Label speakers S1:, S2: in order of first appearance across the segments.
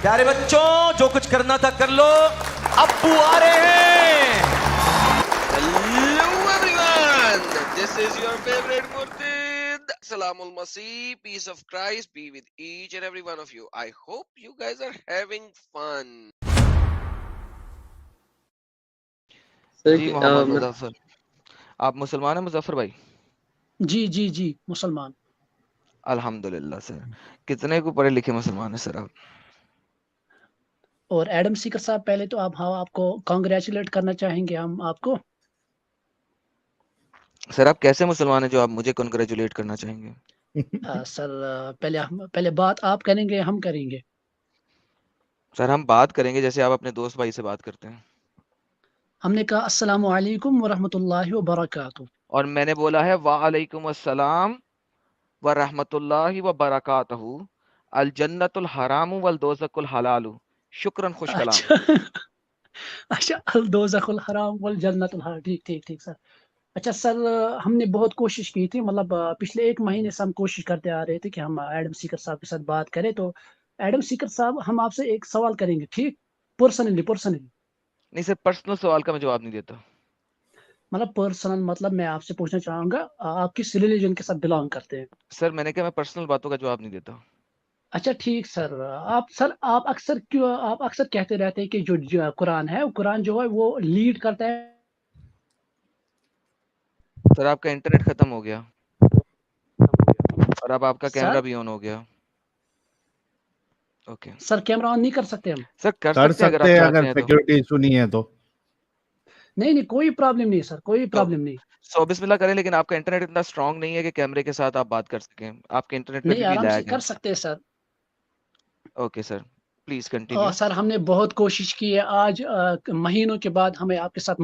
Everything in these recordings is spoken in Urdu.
S1: پیارے بچوں جو کچھ کرنا تھا کر لو, ابو آ رہے ہیں.
S2: Hello everyone, this is your favorite Murtid. Salamul Masih, peace of Christ be with each and every one of you. I hope you guys are having fun.
S3: جی محمد مظفر, آپ مسلمان ہیں مظفر بھائی؟
S4: جی جی جی مسلمان.
S3: الحمدللہ سر. کتنے کو پڑھے لکھے مسلمان ہیں سر آپ؟
S4: اور ایڈم سیکر صاحب پہلے تو آپ کو کانگریچولیٹ کرنا چاہیں گے ہم آپ کو.
S3: سر آپ کیسے مسلمان ہیں جو آپ مجھے کنگریچولیٹ کرنا چاہیں گے؟
S4: سر پہلے بات آپ کریں گے ہم کریں گے.
S3: سر ہم بات کریں گے جیسے آپ اپنے دوست بھائی سے بات کرتے ہیں.
S4: ہم نے کہا السلام علیکم ورحمۃ اللہ وبرکاتہ.
S3: اور میں نے بولا ہے وعلیکم السلام ورحمۃ اللہ وبرکاتہ. الجنت الحرام والدوزخ الحلال. شکراً خوش کلام.
S4: اچھا اچھا الدوزخ الحرام والجنت الحرام. ٹھیک ٹھیک ٹھیک سر. اچھا سر ہم نے بہت کوشش کی تھی, مطلب پچھلے 1 مہینے سے ہم کوشش کرتے آ رہے تھے کہ ہم ایڈم سیکر صاحب کے ساتھ بات کریں. تو ایڈم سیکر صاحب ہم آپ سے ایک سوال کریں گے, ٹھیک؟ پرسنلی
S3: نہیں سر, پرسنل سوال کا میں جواب نہیں دیتا.
S4: مطلب پرسنل مطلب میں آپ سے پوچھنا چاہوں گا آپ کس ریلیجن کے ساتھ بلانگ کرتے ہیں؟
S3: سر میں نے کہا میں پرسنل باتوں کا جواب نہیں دیتا.
S4: اچھا ٹھیک سر. آپ اکثر کہتے رہتے ہیں کہ جو قرآن ہے, قرآن جو ہے وہ لیڈ کرتا ہے.
S3: سر آپ کا انٹرنیٹ ختم ہو گیا اور اب آپ کا
S4: سر
S3: کیمرہ بھی آن ہو گیا. اوکے
S4: سر کیمرہ آن نہیں کر سکتے ہم؟
S3: سر کر
S5: کر
S3: سکتے ہیں اگر
S5: سکتے
S3: آپ
S5: ہیں
S3: چاہتے
S5: اگر
S3: ہیں تو.
S5: سیکورٹی ایشو نہیں ہے تو.
S4: نہیں کوئی پرابلم نہیں سر, کوئی پرابلم نہیں.
S3: سو بسم اللہ کریں, لیکن آپ کا انٹرنیٹ اتنا اسٹرانگ نہیں ہے کہ کیمرے کے ساتھ آپ بات کر سکیں. آپ کے انٹرنیٹ پہ
S4: نہیں
S3: بھی
S4: آرام سے
S3: لیگ ہے.
S4: کر سکتے ہیں sir.
S3: Okay sir please continue.
S4: Sir ہم نے بہت کوشش کی ہے, آج مہینوں کے بعد ہمیں آپ کے ساتھ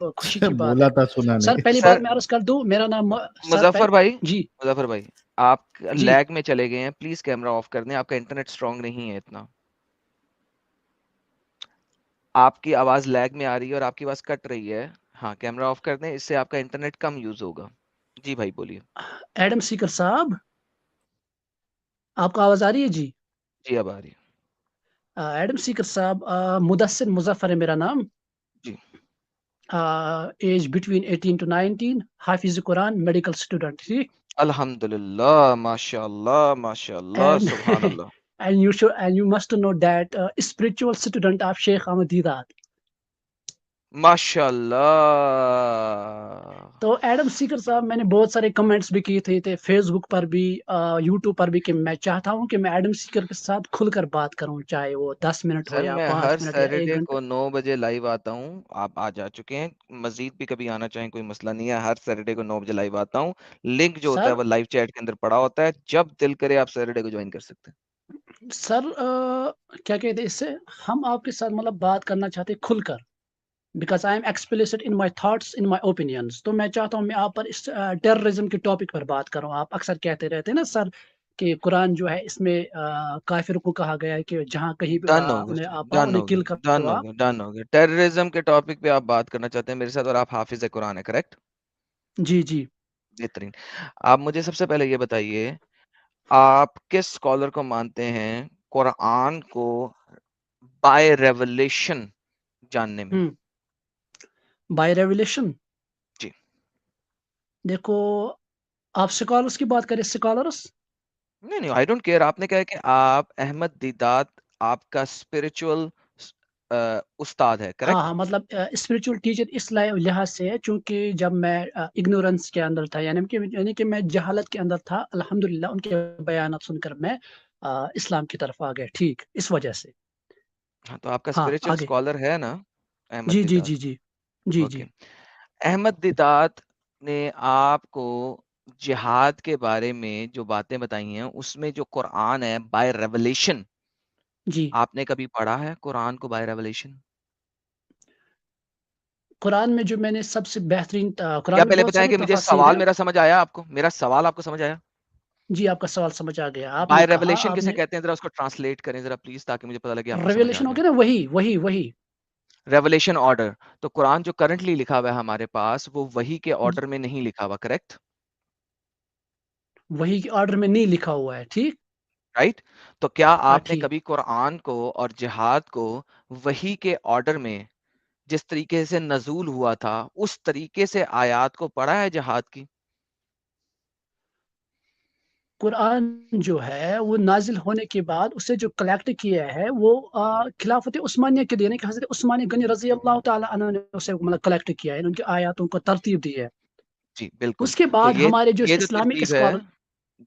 S4: خوشی کی بات ہے.
S5: بولا تھا سنا
S4: سر
S5: نہیں.
S4: پہلی
S3: سر
S4: بات میں عرض کر دوں, میرا نام
S3: مظفر بھائی,
S4: جی
S3: مظفر بھائی آپ
S4: جی
S3: لیگ میں چلے گئے ہیں, پلیز کیمرہ آف کر دیں. آپ کا انٹرنیٹ اسٹرانگ نہیں ہے اتنا. آپ کی آواز لیگ میں آ رہی ہے اور آپ کی آواز کٹ رہی ہے. ہاں کیمرہ آف کر دیں, اس سے آپ کا انٹرنیٹ کم یوز ہوگا. جی بھائی بولیے.
S4: ایڈم سیکر صاحب آپ کو آواز آ رہی ہے؟ جی
S3: جی اب آ رہی ہے.
S4: ایڈم سیکر صاحب مدثر مظفر ہے میرا نام.
S3: جی
S4: ایج بٹوین 18 to 19, حافظ قرآن, میڈیکل اسٹوڈنٹ. ٹھیک.
S3: الحمد للہ ماشاء اللہ ماشاء اللہ
S4: and
S3: سبحان اللہ.
S4: and you must know that spiritual student of Sheikh Ahmad Didat.
S3: ماشاء اللہ.
S4: تو ایڈم سیکر صاحب میں نے بہت سارے کمنٹس بھی کیے تھے فیس بک پر بھی, یوٹیوب پر بھی, کہ میں چاہتا ہوں کہ میں ایڈم سیکر کے ساتھ کھل کر بات کروں, چاہے وہ 10 منٹ ہو
S3: سر
S4: یا
S3: میں
S4: 5
S3: ہر
S4: منٹ یا 1
S3: سیٹرڈے
S4: گھنٹہ.
S3: کو 9 بجے لائیو آتا ہوں. آپ آ جا چکے ہیں, مزید بھی کبھی آنا چاہیں کوئی مسئلہ نہیں ہے. ہر سیٹرڈے کو 9 بجے لائیو آتا ہوں. لنک جو ہوتا ہے
S4: سر
S3: وہ لائیو چیٹ کے اندر پڑا ہوتا ہے. جب دل کرے آپ سیٹرڈے کو جوائن کر سکتے ہیں.
S4: سر کیا کہتے ہیں اس سے, ہم آپ کے ساتھ مطلب بات کرنا چاہتے ہیں کھل کر, because I am explicit in my thoughts, in my opinions. تو میں چاہتا ہوں میں آپ پر اس ٹیررزم کے ٹاپک پر بات کروں. آپ اکثر کہتے رہتے ہیں نا سر کہ قرآن جو ہے اس میں کافر کو کہا گیا ہے کہ جہاں کہیں بھی
S3: ڈن ہو گیا
S4: انہیں
S3: سر,
S4: آپ
S3: ڈن
S4: انہیں
S3: ہو گیا,
S4: کل کر
S3: ڈن
S4: دو
S3: ہو
S4: آپ.
S3: گیا, ڈن ہو گیا. ٹیررزم کے ٹاپک پہ آپ بات کرنا چاہتے ہیں میرے ساتھ, اور آپ حافظ قرآن ہے, کریکٹ؟
S4: جی جی.
S3: بہترین. آپ مجھے سب سے پہلے یہ بتائیے, آپ کس اسکالر کو مانتے ہیں قرآن کو بائی ریولیشن جاننے میں؟
S4: By revelation.
S3: جی
S4: دیکھو آپ سکالرس کی بات کریں, سکالرس.
S3: نہیں آئی ڈونٹ کیئر. آپ نے کہا کہ آپ احمد دیدات آپ کا اسپرچل استاد ہے,
S4: ہاں
S3: کریکٹ؟
S4: ہاں, مطلب اسپرچل ٹیچر اس لحاظ سے ہے چونکہ جب میں اگنورنس کے اندر تھا, یعنی کہ میں جہالت کے اندر تھا, الحمدللہ ان کے بیانات سن کر میں اسلام کی طرف آ گیا. ٹھیک, اس وجہ سے.
S3: ہاں تو آپ کا
S4: ہاں
S3: اسپرچل
S4: آگے.
S3: اسکالر ہے نا احمد
S4: جی جی
S3: دیدات؟
S4: جی جی جی جی.
S3: اوکے. احمد دیدات نے آپ کو جہاد کے بارے میں جو باتیں بتائی ہیں, اس میں جو قرآن ہے بائی ریولیشن,
S4: جی
S3: آپ نے کبھی پڑھا ہے قرآن کو بائی ریولیشن؟
S4: قرآن میں جو میں نے سب سے بہترین
S3: یا
S4: قرآن میں
S3: پہلے
S4: بہت
S3: بتائیں
S4: سارے
S3: کہ مجھے
S4: تفاسیر
S3: سوال
S4: ہیں.
S3: میرا سمجھ آیا آپ کو؟ میرا سوال آپ کو سمجھ آیا؟
S4: جی آپ کا سوال سمجھ آ گیا. آپ نے
S3: بائی
S4: کہا,
S3: ریولیشن
S4: آپ
S3: کسے
S4: نے
S3: کہتے ہیں, ذرا اس کو ٹرانسلیٹ کریں ذرا پلیز, تاکہ مجھے پتہ لگے آپ کو سمجھ آ
S4: ریولیشن ہو
S3: گیا.
S4: گیا نا, وہی.
S3: Revelation order. تو قرآن جو کرنٹلی لکھا ہوا ہے ہمارے پاس, وہ وہی کے آرڈر میں نہیں لکھا ہوا, کریکٹ؟
S4: وہی کے آرڈر میں نہیں لکھا ہوا ہے. ٹھیک.
S3: رائٹ. تو کیا
S4: ہاں
S3: آپ نے
S4: ٹھیک.
S3: کبھی قرآن کو اور جہاد کو وحی کے آرڈر میں جس طریقے سے نزول ہوا تھا اس طریقے سے آیات کو پڑھا ہے جہاد کی؟
S4: قرآن جو ہے وہ نازل ہونے کے بعد اسے جو کلیکٹ کیا ہے وہ خلافت عثمانیہ کے دینے کہ حضرت عثمان غنی رضی اللہ تعالی عنہ نے اسے مطلب کلیکٹ کیا ہے، ان کی آیاتوں کو ترتیب دی ہے.
S3: جی بالکل.
S4: اس کے
S3: تو
S4: بعد ہمارے جو
S3: یہ جو
S4: اسلامک
S3: ترتیب ہے،
S4: اسکالر.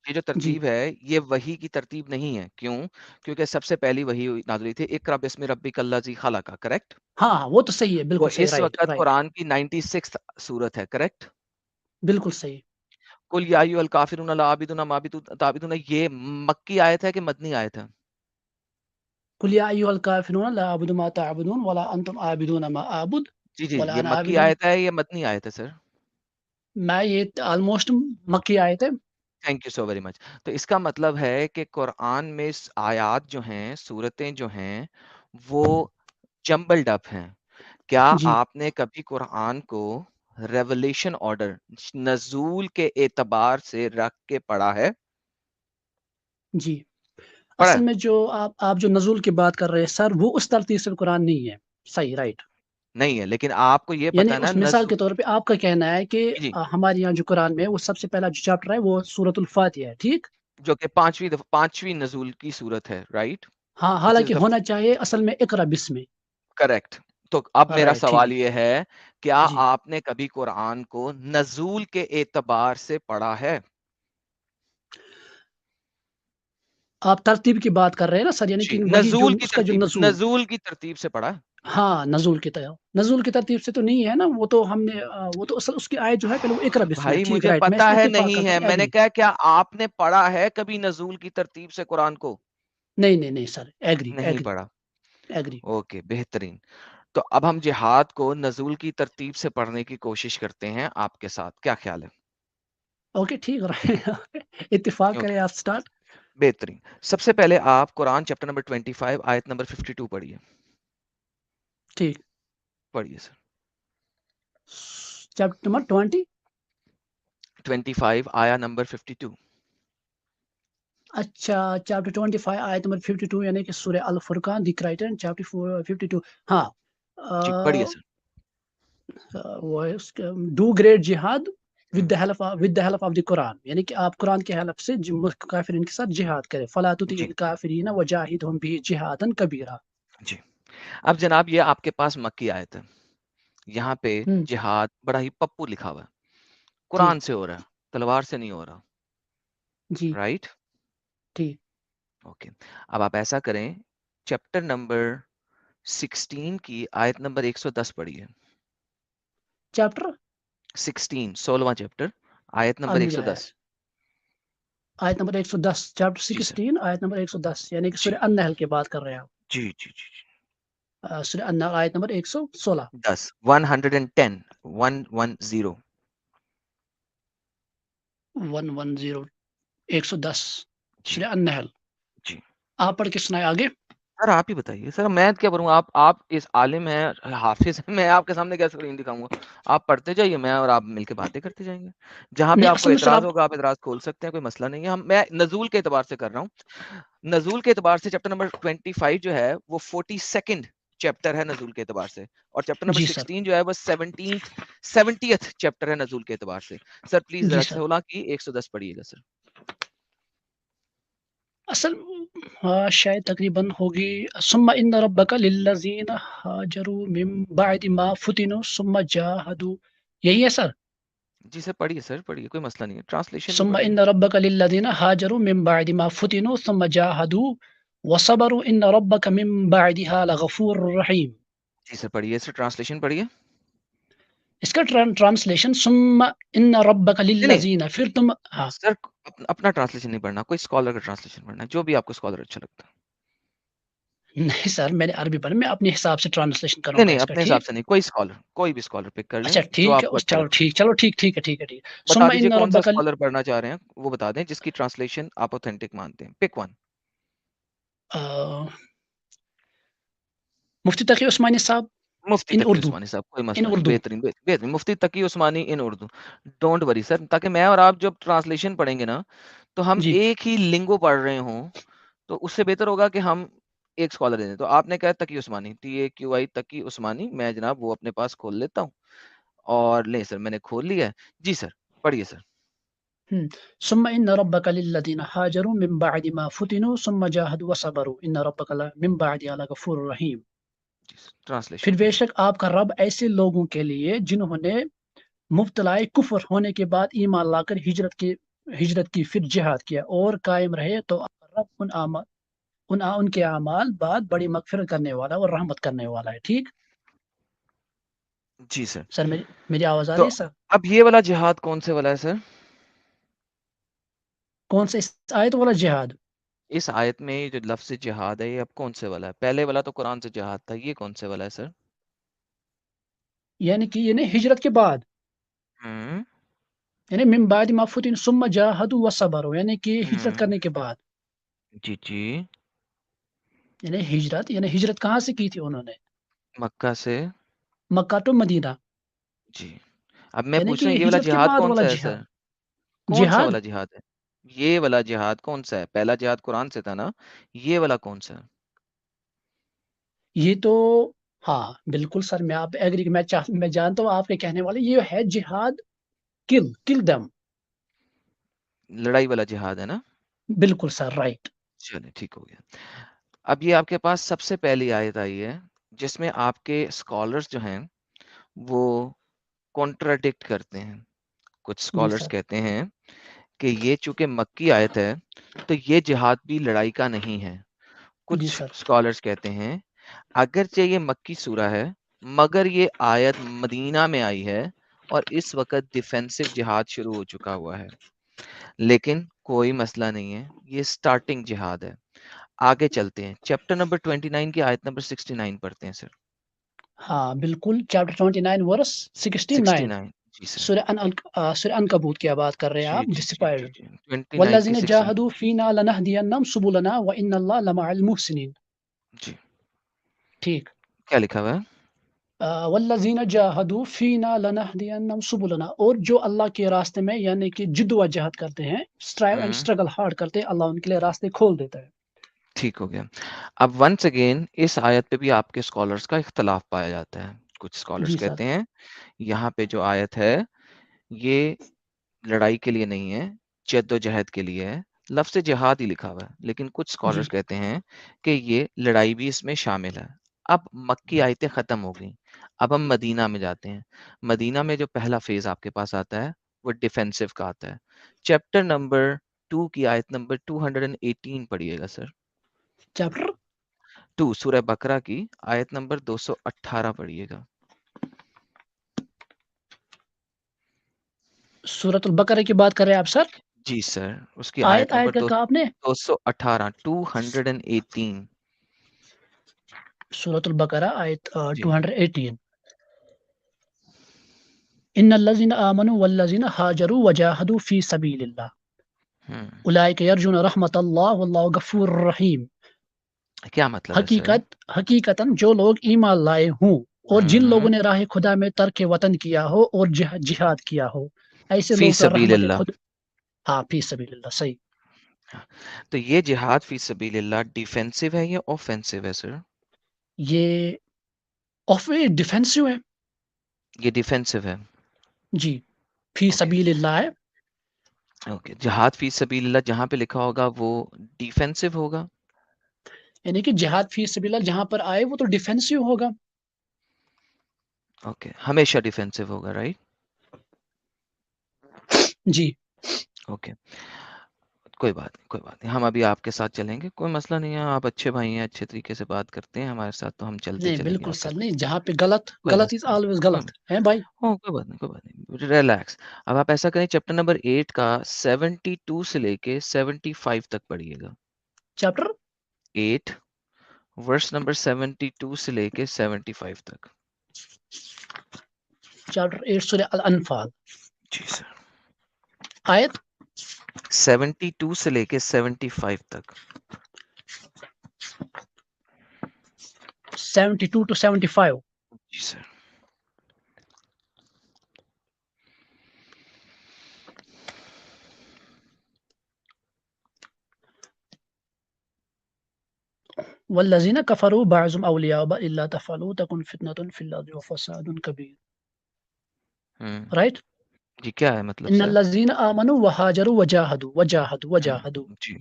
S3: یہ جو
S4: جی
S3: ترتیب ہے یہ وحی کی ترتیب نہیں ہے. کیوں؟ کیونکہ سب سے پہلی وحی نازل ہوئی تھی اقرا بسم ربک الذی خلق، کریکٹ.
S4: ہاں ہاں وہ تو صحیح ہے،
S3: وہ
S4: بالکل صحیح،
S3: اس
S4: رائٹ
S3: وقت
S4: رائٹ،
S3: قرآن کی 96 سورت ہے، کریکٹ.
S4: بالکل صحیح.
S3: قل یا ایھا الکافرون لا اعبد ما تعبدون، یہ مکی آیت ہے کہ مدنی آیت ہے؟
S4: قل یا ایھا الکافرون لا اعبد ما تعبدون ولا انتم عابدون ما اعبد
S3: جی جی،
S4: ولا
S3: یہ
S4: انا
S3: مکی
S4: عابد.
S3: آیت ہے یہ مدنی آیت ہے سر؟
S4: میں یہ آلموسٹ مکی آیت ہے.
S3: تھینک یو سو ویری مچ. تو اس کا مطلب ہے کہ قرآن میں آیات جو ہیں، سورتیں جو ہیں، وہ جمبلڈ اپ ہیں. کیا
S4: جی
S3: آپ نے کبھی قرآن کو ریولیشن آرڈر، نزول کے اعتبار سے رکھ کے پڑھا ہے؟
S4: جی.
S3: پڑھا
S4: اصل
S3: ہے؟
S4: میں جو آپ جو نزول کی بات کر رہے ہیں سر، وہ اس ترتیب سے قرآن نہیں ہے. صحیح، رائٹ.
S3: نہیں ہے، لیکن آپ کو یہ
S4: یعنی
S3: پتا نا
S4: اس مثال
S3: نزول.
S4: کے طور پہ آپ کا کہنا ہے کہ
S3: جی،
S4: ہمارے یہاں جو قرآن میں ہے وہ سب سے پہلا جو چیپٹر ہے وہ سورۃ الفاتحہ ہے، ٹھیک.
S3: جو کہ پانچویں نزول کی صورت ہے، رائٹ.
S4: ہاں
S3: وچ از
S4: حالانکہ
S3: دا
S4: ہونا چاہیے اصل میں اقرا بسم.
S3: کریکٹ. تو اب میرا
S4: رائٹ ٹھیک
S3: سوال یہ ہے، کیا
S4: جی.
S3: آپ نے کبھی قرآن کو نزول کے اعتبار سے پڑھا ہے؟
S4: آپ ترتیب کی بات کر رہے ہیں نا سر، یعنی
S3: جی،
S4: کہ وہی جو
S3: نزول کی
S4: اس کا جو
S3: ترتیب،
S4: نزول.
S3: نزول کی ترتیب سے پڑھا ہے؟
S4: ہاں نزول کی ترتیب سے تو نہیں ہے نا، وہ تو ہم نے وہ تو اصل اس کی آیت جو ہے پہلے وہ اقرا بسم ہے،
S3: بھائی
S4: ٹھیک،
S3: مجھے
S4: رائٹ. میں اس
S3: پتا
S4: پہ
S3: ہے
S4: اتفاق
S3: نہیں
S4: کرتا
S3: ہے،
S4: ہوں،
S3: میں نے
S4: ایگری.
S3: کہا کیا آپ نے پڑھا ہے کبھی نزول کی ترتیب سے قرآن کو؟
S4: نہیں نہیں نہیں سر، ایگری
S3: نہیں
S4: ایگری
S3: پڑھا.
S4: ایگری.
S3: اوکے، بہترین. تو اب ہم جہاد کو نزول کی ترتیب سے پڑھنے کی کوشش کرتے ہیں آپ کے ساتھ، کیا خیال ہے؟
S4: اوکے ٹھیک ہے. اتفاق
S3: اوکے،
S4: کریں آپ سٹارٹ.
S3: بہترین. سب سے پہلے آپ قرآن چیپٹر نمبر 25 آیت نمبر 52 پڑھیے.
S4: ٹھیک.
S3: پڑھیے سر.
S4: چیپٹر نمبر
S3: 25 آیا نمبر 52.
S4: اچھا، چیپٹر 25 آیت نمبر 52 یعنی کہ سورہ الفرقان، دی کرائٹن چیپٹر 52. ہاں.
S3: جی پڑھیے سر.
S4: وہ ہے اس کا ڈو گریٹ جہاد with the help of the Quran, یعنی کہ آپ قرآن کے ہیلپ سے کافرین کے ساتھ جہاد کریں. فلا تطع
S3: جی
S4: الکافرین وجاہدہم بہ جہادا کبیرا.
S3: جی. اب جناب یہ آپ کے پاس مکی آیت ہے، یہاں پہ
S4: ہوں
S3: جہاد بڑا ہی پپو لکھا ہوا ہے،
S4: جی
S3: قرآن سے ہو رہا ہے، تلوار سے نہیں ہو رہا،
S4: جی
S3: رائٹ.
S4: ٹھیک.
S3: اوکے. اب آپ ایسا کریں، چیپٹر نمبر 16 کی آیت نمبر 110 پڑھیے.
S4: چیپٹر
S3: 16واں چیپٹر، آیت نمبر
S4: مجھے
S3: 110.
S4: آیت نمبر 110، چیپٹر
S3: جی سر.
S4: 16 آیت نمبر 110 یعنی کہ
S3: جی
S4: سورہ النحل کی بات کر رہے ہیں
S3: جی جی جی جی.
S4: آپ. سورہ النحل آیت نمبر 116.
S3: 110 110.
S4: 110 110
S3: جی
S4: سورہ النحل.
S3: جی.
S4: آپ پڑھ کے سنائے آگے.
S3: سر آپ ہی بتائیے سر، میں کیا کروں؟ آپ اس عالم ہیں، حافظ ہیں، میں آپ کے سامنے کیسے اسکرین دکھاؤں گا؟ آپ پڑھتے جائیے، میں اور آپ مل کے باتیں کرتے جائیں گے. جہاں پہ
S4: نہیں
S3: آپ کو
S4: اصل میں سر
S3: اعتراض
S4: آپ
S3: ہوگا آپ اعتراض کھول سکتے ہیں، کوئی مسئلہ نہیں ہے. میں نزول کے اعتبار سے کر رہا ہوں. نزول کے اعتبار سے چیپٹر نمبر 25 جو ہے وہ 42 چیپٹر ہے نزول کے اعتبار سے، اور چیپٹر نمبر
S4: جی سر
S3: 16 جو ہے وہ 70th چیپٹر ہے نزول کے اعتبار سے. سر پلیز
S4: جی
S3: ذرا
S4: سر
S3: 16 کی 110 پڑھیے گا سر.
S4: اصل شاید تقریباً ہوگی. ثم ان ربک للذین ہاجروا من بعد ما فتنوا ثم جاہدوا، یہی ہے سر.
S3: جی سر پڑھیے، سر پڑھیے، کوئی مسئلہ نہیں ہے، ٹرانسلیشن بھی
S4: ثم
S3: پڑھیے.
S4: ان ربک للذین ہاجروا من بعد ما فتنوا ثم جاہدوا وصبروا ان ربک من بعدها لغفور رحیم.
S3: جی سر پڑھیے، سر ٹرانسلیشن پڑھیے.
S4: اس کا ٹرانسلیشن ثم ان ربک
S3: نہیں نہیں
S4: للذین، پھر تم. ہاں
S3: سر، اپنا ٹرانسلیشن نہیں پڑھنا، کوئی اسکالر کا ٹرانسلیشن پڑھنا ہے، جو بھی آپ کو اسکالر اچھا لگتا ہے.
S4: نہیں سر میں نے عربی پڑھی، میں اپنے حساب سے ٹرانسلیشن کروں
S3: نہیں
S4: گا
S3: نہیں،
S4: اس کا،
S3: اپنے حساب
S4: ٹھیک.
S3: سے نہیں، کوئی اسکالر، کوئی بھی اسکالر پک کر لیں
S4: اچھا
S3: جو
S4: ٹھیک
S3: آپ
S4: ہے،
S3: کو اچھا
S4: چلو
S3: لگتا ہے.
S4: ٹھیک، چلو ٹھیک ٹھیک ہے ٹھیک ہے ٹھیک ہے.
S3: بتا
S4: ثم
S3: دیجئے
S4: ان
S3: کون سا
S4: ربک
S3: اسکالر پڑھنا چاہ رہے ہیں، وہ بتا دیں جس کی ٹرانسلیشن آپ اوتھینٹک مانتے ہیں. Pick one.
S4: مفتی تقی عثمانی صاحب
S3: مفتی
S4: ان
S3: تقی
S4: اردو.
S3: عثمانی صاحب، کوئی
S4: ان
S3: مسئلہ نہیں،
S4: اردو.
S3: بہترین بہترین. مفتی تقی عثمانی ان اردو. ڈونٹ وری سر، تاکہ میں اور آپ جب ٹرانسلیشن پڑھیں گے نا تو ہم
S4: جی
S3: ایک ہی لنگو پڑھ رہے ہوں تو اس سے بہتر ہوگا کہ ہم ایک اسکالر دے دیں. تو آپ نے کہا تقی عثمانی, TAQI تقی عثمانی, میں جناب وہ اپنے پاس کھول لیتا ہوں. اور لیں سر, میں نے کھول لیا ہے. جی سر, پڑھیے سر.
S4: ثم ان ربك للذين هاجروا من بعد ما فتنوا ثم جاهدوا وصبروا ان ربك من بعدها لغفور رحيم.
S3: ٹرانسلیشن.
S4: پھر بے شک آپ کا رب ایسے لوگوں کے لیے جنہوں نے مبتلا کفر ہونے کے بعد ایمان لا کر ہجرت کی پھر جہاد کیا اور قائم رہے تو آپ کا رب ان کے اعمال بعد بڑی مغفرت کرنے والا اور رحمت کرنے والا ہے. ٹھیک
S3: جی سر.
S4: سر, میری آواز آ رہی
S3: تو
S4: ہے سر؟
S3: اب یہ والا جہاد کون سے والا ہے سر؟
S4: کون سے آیت والا جہاد؟
S3: اس آیت میں جو لفظ جہاد ہے یہ اب کون سے والا ہے؟ پہلے والا تو قرآن سے جہاد تھا, یہ کون سے والا ہے سر؟
S4: یعنی کہ ہجرت کے بعد, یعنی من بعد ما فتن ثم جاهدوا وصبروا, یعنی کہ ہجرت کرنے کے بعد.
S3: جی جی.
S4: یعنی ہجرت کہاں سے کی تھی انہوں نے؟
S3: مکہ سے.
S4: مکہ ٹو مدینہ.
S3: جی. اب میں
S4: یعنی
S3: پوچھ
S4: کہ
S3: رہا ہوں یہ والا
S4: ہجرت کے
S3: جہاد
S4: بعد
S3: کون
S4: والا
S3: سا ہے سر؟
S4: جہاد.
S3: کون سا
S4: جہاد
S3: والا جہاد ہے؟ یہ والا جہاد کون سا ہے؟ پہلا جہاد قرآن سے تھا نا, یہ والا کون سا ہے؟
S4: یہ تو ہاں بالکل سر, میں آپ ایگری, میں جانتا ہوں آپ کے کہنے والے, یہ ہے جہاد کل دم.
S3: لڑائی والا جہاد ہے نا؟
S4: بالکل سر, رائٹ.
S3: چلے ٹھیک ہو گیا. اب یہ آپ کے پاس سب سے پہلی آیت آئی ہے جس میں آپ کے اسکالرز جو ہیں وہ کانٹراڈکٹ کرتے ہیں. کچھ
S4: جی
S3: اسکالرز
S4: سر.
S3: کہتے ہیں کہ یہ چونکہ مکی آیت ہے تو یہ جہاد بھی لڑائی کا نہیں ہے.
S4: جی
S3: کچھ
S4: سر.
S3: اسکالرز کہتے ہیں اگرچہ یہ مکی سورہ ہے مگر یہ آیت مدینہ میں آئی ہے اور اس وقت ڈیفینسو جہاد شروع ہو چکا ہوا ہے. لیکن کوئی مسئلہ نہیں ہے, یہ سٹارٹنگ جہاد ہے. آگے چلتے ہیں, چیپٹر نمبر 29 کی آیت نمبر 69 پڑھتے ہیں سر.
S4: ہاں بالکل, چیپٹر 29 ورس 69.
S3: 69. جی سر.
S4: سورہ عنکبوت کی بات کر رہے ہیں
S3: جی
S4: آپ,
S3: جی
S4: جس سے
S3: جی
S4: پڑھ
S3: جی جی 29 کی
S4: والذین
S3: 69.
S4: جاہدوا فینا لنہدینہم سبلنا وان اللہ لمع المحسنین.
S3: جی.
S4: ٹھیک.
S3: کیا لکھا ہوا ہے؟
S4: والذین جاہدوا فینا لنہدینہم سبلنا, اور جو اللہ کے راستے میں یعنی کہ جد و جہد کرتے ہیں, اسٹرائیو اینڈ اسٹرگل ہارڈ کرتے ہیں, اللہ ان کے لیے راستے کھول دیتا ہے.
S3: ٹھیک ہو گیا. اب ونس اگین اس آیت پہ بھی آپ کے اسکالرس کا اختلاف پایا جاتا ہے. کچھ اسکالرس
S4: جی سر.
S3: کہتے ہیں یہاں پہ جو آیت ہے یہ لڑائی کے لیے نہیں ہے, جد و جہد کے لیے ہے. لفظ جہاد ہی لکھا ہوا ہے, لیکن کچھ
S4: جی
S3: اسکالرس کہتے ہیں کہ یہ لڑائی بھی اس میں شامل ہے. اب مکی آیتیں ختم ہو گئیں, اب ہم مدینہ میں جاتے ہیں. مدینہ میں جو پہلا فیز آپ کے پاس آتا ہے وہ ڈیفینسو کا آتا ہے. چیپٹر نمبر 2 کی آیت نمبر 218 پڑھیے گا سر.
S4: چیپٹر
S3: 2 سورہ بقرہ کی آیت نمبر 218 پڑھیے گا.
S4: سورۃ البقرہ کی بات کر رہے ہیں آپ سر؟
S3: جی سر, اس کی
S4: آیت
S3: آیت نمبر
S4: کا کہا آپ نے؟
S3: 218 218.
S4: سورۃ البقرہ آیت
S3: جی
S4: 218. ان الذين آمنوا والذين هاجروا وجاهدوا في سبيل الله
S3: ہم.
S4: اولئک یرجون رحمت اللہ واللہ غفور رحیم.
S3: کیا مطلب ہے سر؟
S4: حقیقتاً جو لوگ ایمان لائے ہوں اور جن
S3: ہم.
S4: لوگوں نے راہ خدا میں ترک وطن کیا ہو اور جہاد کیا ہو, ایسے
S3: فی
S4: لوگ پر
S3: سبیل
S4: رحمت
S3: اللہ.
S4: خود. ہاں فی سبیل اللہ, صحیح.
S3: تو یہ جہاد فی سبیل اللہ ڈیفینسو ہے یا اوفینسو ہے سر؟
S4: یہ ڈیفینسو ہے.
S3: یہ ڈیفینسو ہے.
S4: جی, فی
S3: اوکے
S4: سبیل اللہ ہے.
S3: اوکے. جہاد فی سبیل اللہ جہاں پہ لکھا ہوگا وہ ڈیفینسو ہوگا.
S4: یعنی کہ جہاد فی سبیل اللہ جہاں پر آئے وہ تو ڈیفینسو ہوگا.
S3: اوکے, ہمیشہ ڈیفینسو ہوگا, رائٹ؟
S4: جی.
S3: اوکے, کوئی بات نہیں, کوئی بات نہیں, ہم ابھی آپ کے ساتھ چلیں گے, کوئی مسئلہ نہیں ہے. آپ اچھے بھائی ہیں, اچھے طریقے سے بات کرتے ہیں ہمارے ساتھ, تو ہم چلتے
S4: نہیں
S3: چلیں گے
S4: بالکل
S3: آپ کے
S4: سر,
S3: ساتھ.
S4: نہیں, جہاں پہ غلط
S3: کوئی
S4: غلط از
S3: مسئلہ نہیں,
S4: آلویز
S3: کوئی
S4: غلط ہے بھائی.
S3: کوئی بات نہیں, کوئی بات نہیں, ریلیکس. اب آپ ایسا کریں, چیپٹر نمبر 8 کا 72 سے لے کے 75 تک پڑھیے گا.
S4: چیپٹر
S3: 8 ورس نمبر 72 سے لے کے 75 تک.
S4: چیپٹر 8 سورہ الانفال,
S3: جی سر.
S4: آیت
S3: 72 سے لے کے 75 تک.
S4: 72 to 75.
S3: جی سر.
S4: والذین کفروا بعضهم اولیاء بعض الا تفعلوا تکن فتنۃ فی الارض وفساد کبیر. رائٹ.
S3: جی کیا ہے مطلب
S4: ان
S3: سر؟
S4: الذین آمنوا وہاجروا وجاہدوا
S3: جی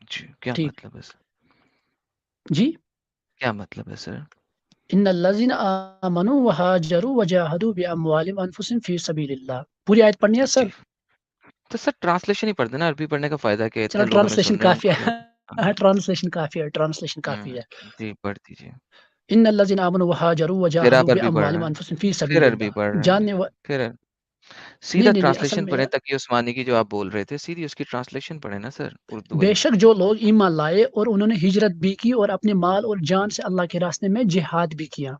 S3: جی کیا
S4: ٹھیک.
S3: مطلب ہے سر؟
S4: جی
S3: کیا مطلب ہے سر؟
S4: ان الذین آمنوا وہاجروا وجاہدوا باموالہم وانفسہم فی سبیل اللہ. پوری آیت پڑھنی ہے
S3: جی
S4: سر؟
S3: تو سر ٹرانسلیشن ہی پڑھ دینا، عربی پڑھنے کا فائدہ کیا ہے؟
S4: چلو
S3: اتنے لوگ ہمیں
S4: ٹرانسلیشن
S3: سن رہے ہیں ان
S4: کافی
S3: کو
S4: ہے. ٹرانسلیشن کافی ہے. ٹرانسلیشن کافی ہے.
S3: جی پڑھ دیجیے.
S4: ان الذین آمنوا وہاجروا
S3: پھر
S4: وجاہدوا
S3: آپ عربی پڑھ
S4: باموالہم
S3: رہے ہیں،
S4: وانفسہم فی
S3: پھر
S4: سبیل
S3: عربی
S4: اللہ.
S3: پڑھ رہے ہیں،
S4: جاننے
S3: پھر
S4: نہیں
S3: سیدھا
S4: نہیں نہیں، اصل
S3: ٹرانسلیشن
S4: میں
S3: پڑھیں تقی عثمانی کی جو آپ بول رہے تھے، سیدھی اس کی ٹرانسلیشن پڑھیں نا سر، اردو
S4: بے
S3: والی.
S4: شک جو لوگ ایمان لائے اور انہوں نے ہجرت بھی کی اور اپنے مال اور جان سے اللہ کے راستے میں جہاد بھی کیا،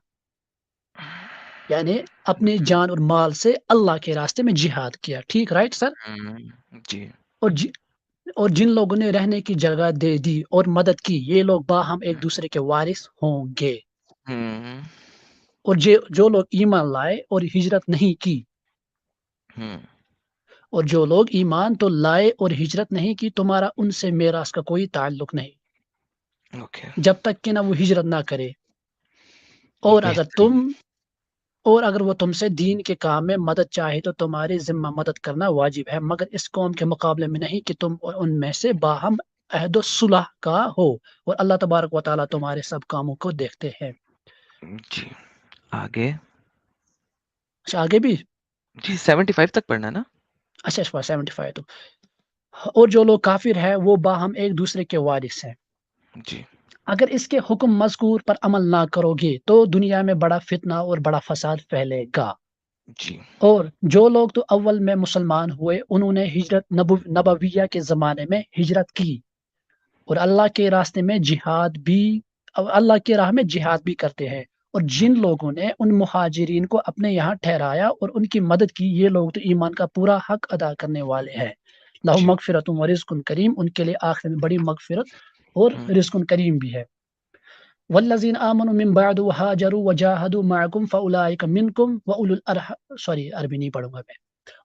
S4: یعنی اپنے جان اور مال سے اللہ کے راستے میں جہاد کیا. ٹھیک. Right sir.
S3: جی
S4: اور جن لوگوں نے رہنے کی جگہ دے دی اور مدد کی، یہ لوگ باہم ایک دوسرے کے وارث ہوں گے.
S3: ہوں
S4: اور جو لوگ ایمان لائے اور ہجرت نہیں کی،
S3: ہوں
S4: اور جو لوگ ایمان تو لائے اور ہجرت نہیں کی، تمہارا ان سے میراث کا کوئی تعلق نہیں
S3: اوکے
S4: جب تک کہ نہ وہ ہجرت نہ کرے. اور
S3: بہترین.
S4: اگر وہ تم سے دین کے کام میں مدد چاہے تو تمہارے ذمہ مدد کرنا واجب ہے، مگر اس قوم کے مقابلے میں نہیں کہ تم ان میں سے باہم عہد و صلح کا ہو، اور اللہ تبارک و تعالیٰ تمہارے سب کاموں کو دیکھتے ہیں.
S3: جی آگے.
S4: اچھا آگے بھی.
S3: جی 75 تک پڑھنا نا.
S4: اچھا 75 تو. اور جو لوگ کافر ہے وہ باہم ایک دوسرے کے وارث ہیں.
S3: جی
S4: اگر اس کے حکم مذکور پر عمل نہ کرو گے تو دنیا میں بڑا فتنہ اور بڑا فساد پھیلے گا.
S3: جی
S4: اور جو لوگ تو اول میں مسلمان ہوئے انہوں نے ہجرت نبویہ کے زمانے میں ہجرت کی اور اللہ کے راستے میں اللہ کے راہ میں جہاد بھی کرتے ہیں. اور جن لوگوں نے ان مہاجرین کو اپنے یہاں ٹھہرایا اور ان کی مدد کی، یہ لوگ تو ایمان کا پورا حق ادا کرنے والے ہیں. لہم
S3: جی
S4: مغفرت و رزق کریم، ان کے لیے آخر میں بڑی مغفرت اور رزق کریم بھی ہے. والذین آمنوا من بعد وہاجروا وجاہدوا معکم فاولئک منکم واولو الارحام. سوری عربی نہیں پڑھوں گا میں.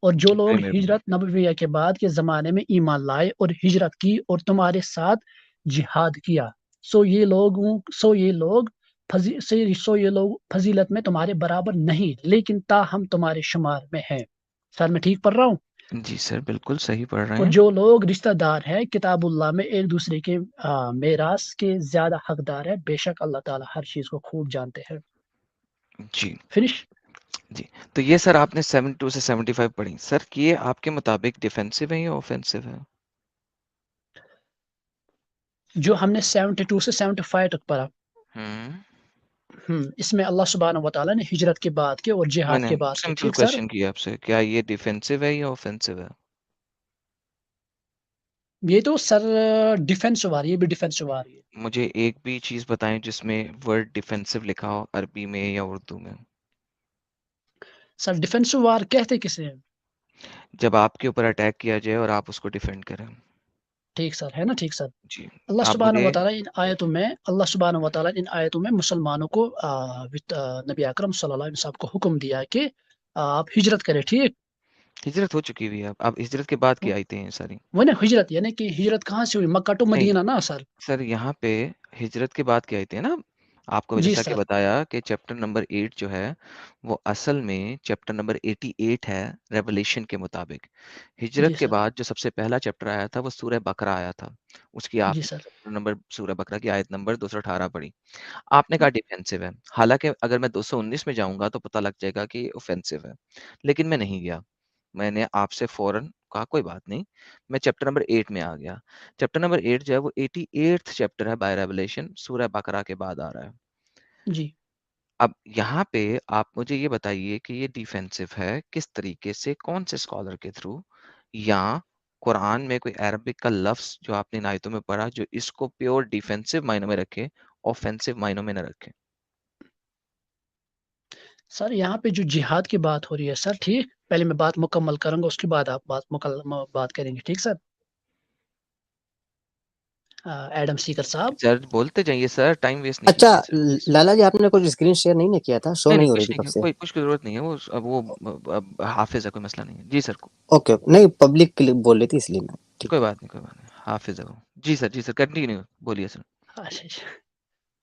S4: اور جو لوگ ہجرت نبویہ کے بعد کے زمانے میں ایمان لائے اور ہجرت کی اور تمہارے ساتھ جہاد کیا، سو یہ لوگ فضیلت میں تمہارے برابر نہیں، لیکن تاہم تمہارے شمار میں ہیں. سر میں ٹھیک پڑھ رہا ہوں؟
S3: جی سر بالکل صحیح پڑھ رہے
S4: اور
S3: ہیں.
S4: جو لوگ رشتہ دار ہیں کتاب اللہ میں ایک دوسرے کے میراث کے زیادہ حقدار ہے، بے شک اللہ تعالیٰ ہر چیز کو خوب جانتے ہیں.
S3: جی
S4: فنش.
S3: جی تو یہ سر آپ نے 72 سے 75 پڑھی. سر یہ آپ کے مطابق ڈیفینسو ہے یا اوفینسو ہے؟
S4: جو ہم نے 72 سے 75 تک پڑھا، اس میں اللہ سبحانہ و تعالیٰ نے ہجرت کے بعد کے اور
S3: میں
S4: جہاد
S3: نے
S4: کے بعد کے.
S3: سمپل
S4: ٹھیک سر.
S3: کوشچن کیا آپ سے، کیا یہ ڈیفینسو ہے یا اوفینسو ہے؟
S4: یہ تو سر ڈیفینس آ رہی ہے، بھی ڈیفینس آ رہی ہے.
S3: مجھے ایک بھی چیز بتائیں جس میں ورڈ ڈیفینسو لکھا ہو، عربی میں یا اردو میں.
S4: سر ڈیفینس وار کہتے کسے ہیں؟
S3: جب آپ کے اوپر اٹیک کیا جائے اور آپ اس کو ڈیفینڈ کریں.
S4: ٹھیک سر، ہے نا. ٹھیک سر.
S3: جی
S4: اللہ
S3: آپ
S4: سبحانہ
S3: مجھے
S4: و تعالیٰ ان آیتوں میں مسلمانوں کو نبی اکرم صلی اللہ علیہ وسلم کو حکم دیا کہ آپ ہجرت کریں. ٹھیک.
S3: ہجرت ہو چکی ہوئی ہے. اب ہجرت کے بعد کی آیتیں ہیں ساری.
S4: وہ نا ہجرت یعنی کہ ہجرت کہاں سے ہوئی؟ مکہ ٹو
S3: نہیں
S4: مدینہ نا سر.
S3: سر یہاں پہ ہجرت کے بعد کی آیتیں ہیں نا. آپ کو
S4: جی
S3: جیسا کہ
S4: سر.
S3: بتایا کہ چیپٹر نمبر 8 جو ہے وہ اصل میں چیپٹر نمبر 88 ہے ریولیشن کے مطابق.
S4: جی
S3: ہجرت کے
S4: سر.
S3: بعد جو سب سے پہلا چیپٹر آیا تھا وہ سورہ بقرہ آیا تھا. اس کی آپ
S4: جی
S3: نے
S4: سر.
S3: چیپٹر نمبر سورہ بقرہ کی آیت نمبر 218 پڑھی. آپ نے کہا ڈیفینسو ہے، حالانکہ اگر میں 219 میں جاؤں گا تو پتہ لگ جائے گا کہ اوفینسو ہے، لیکن میں نہیں گیا. میں نے آپ سے فوراً کہا کوئی بات نہیں، میں چیپٹر نمبر 8 میں آ گیا. چیپٹر نمبر 8 جو ہے وہ 88 چیپٹر ہے بائی ریولیشن، سورہ بقرہ کے بعد آ رہا ہے.
S4: جی.
S3: اب یہاں پہ آپ مجھے یہ بتائیے کہ یہ ڈیفینسو ہے کس طریقے سے، کون سے اسکالر کے تھرو، یا قرآن میں کوئی عربک کا لفظ جو آپ نے ان آیتوں میں پڑھا جو اس کو پیور ڈیفینسو معنوں میں رکھے، اوفینسو معنوں میں نہ رکھے.
S4: سر یہاں پہ جو جہاد کی بات ہو رہی ہے سر، ٹھیک، پہلے میں بات مکمل کروں گا، اس کے بعد آپ بات کریں گے. ٹھیک سر. ایڈم سیکر صاحب.
S3: سر بولتے جائیے سر، ٹائم ویسٹ نہیں
S5: اچھا
S3: کیجیے سر پلیز.
S5: لالا جی، آپ نے کچھ اسکرین شیئر نہیں کیا تھا؟ شو
S3: نہیں
S5: نہیں
S3: نہیں
S5: ہو رہی
S3: کچھ
S5: تھی
S3: نہیں
S5: کب
S3: ہے،
S5: سے.
S3: کوئی کچھ کی ضرورت نہیں ہے، وہ حافظ ہے، کوئی مسئلہ نہیں ہے. جی سر
S5: اوکے نہیں، پبلک بول رہی تھی اس لیے میں. ٹھیک.
S3: کوئی بات نہیں، کوئی بات نہیں، حافظ ہے وہ. جی سر، جی سر کنٹینیو بولیے سر.
S4: اچھا.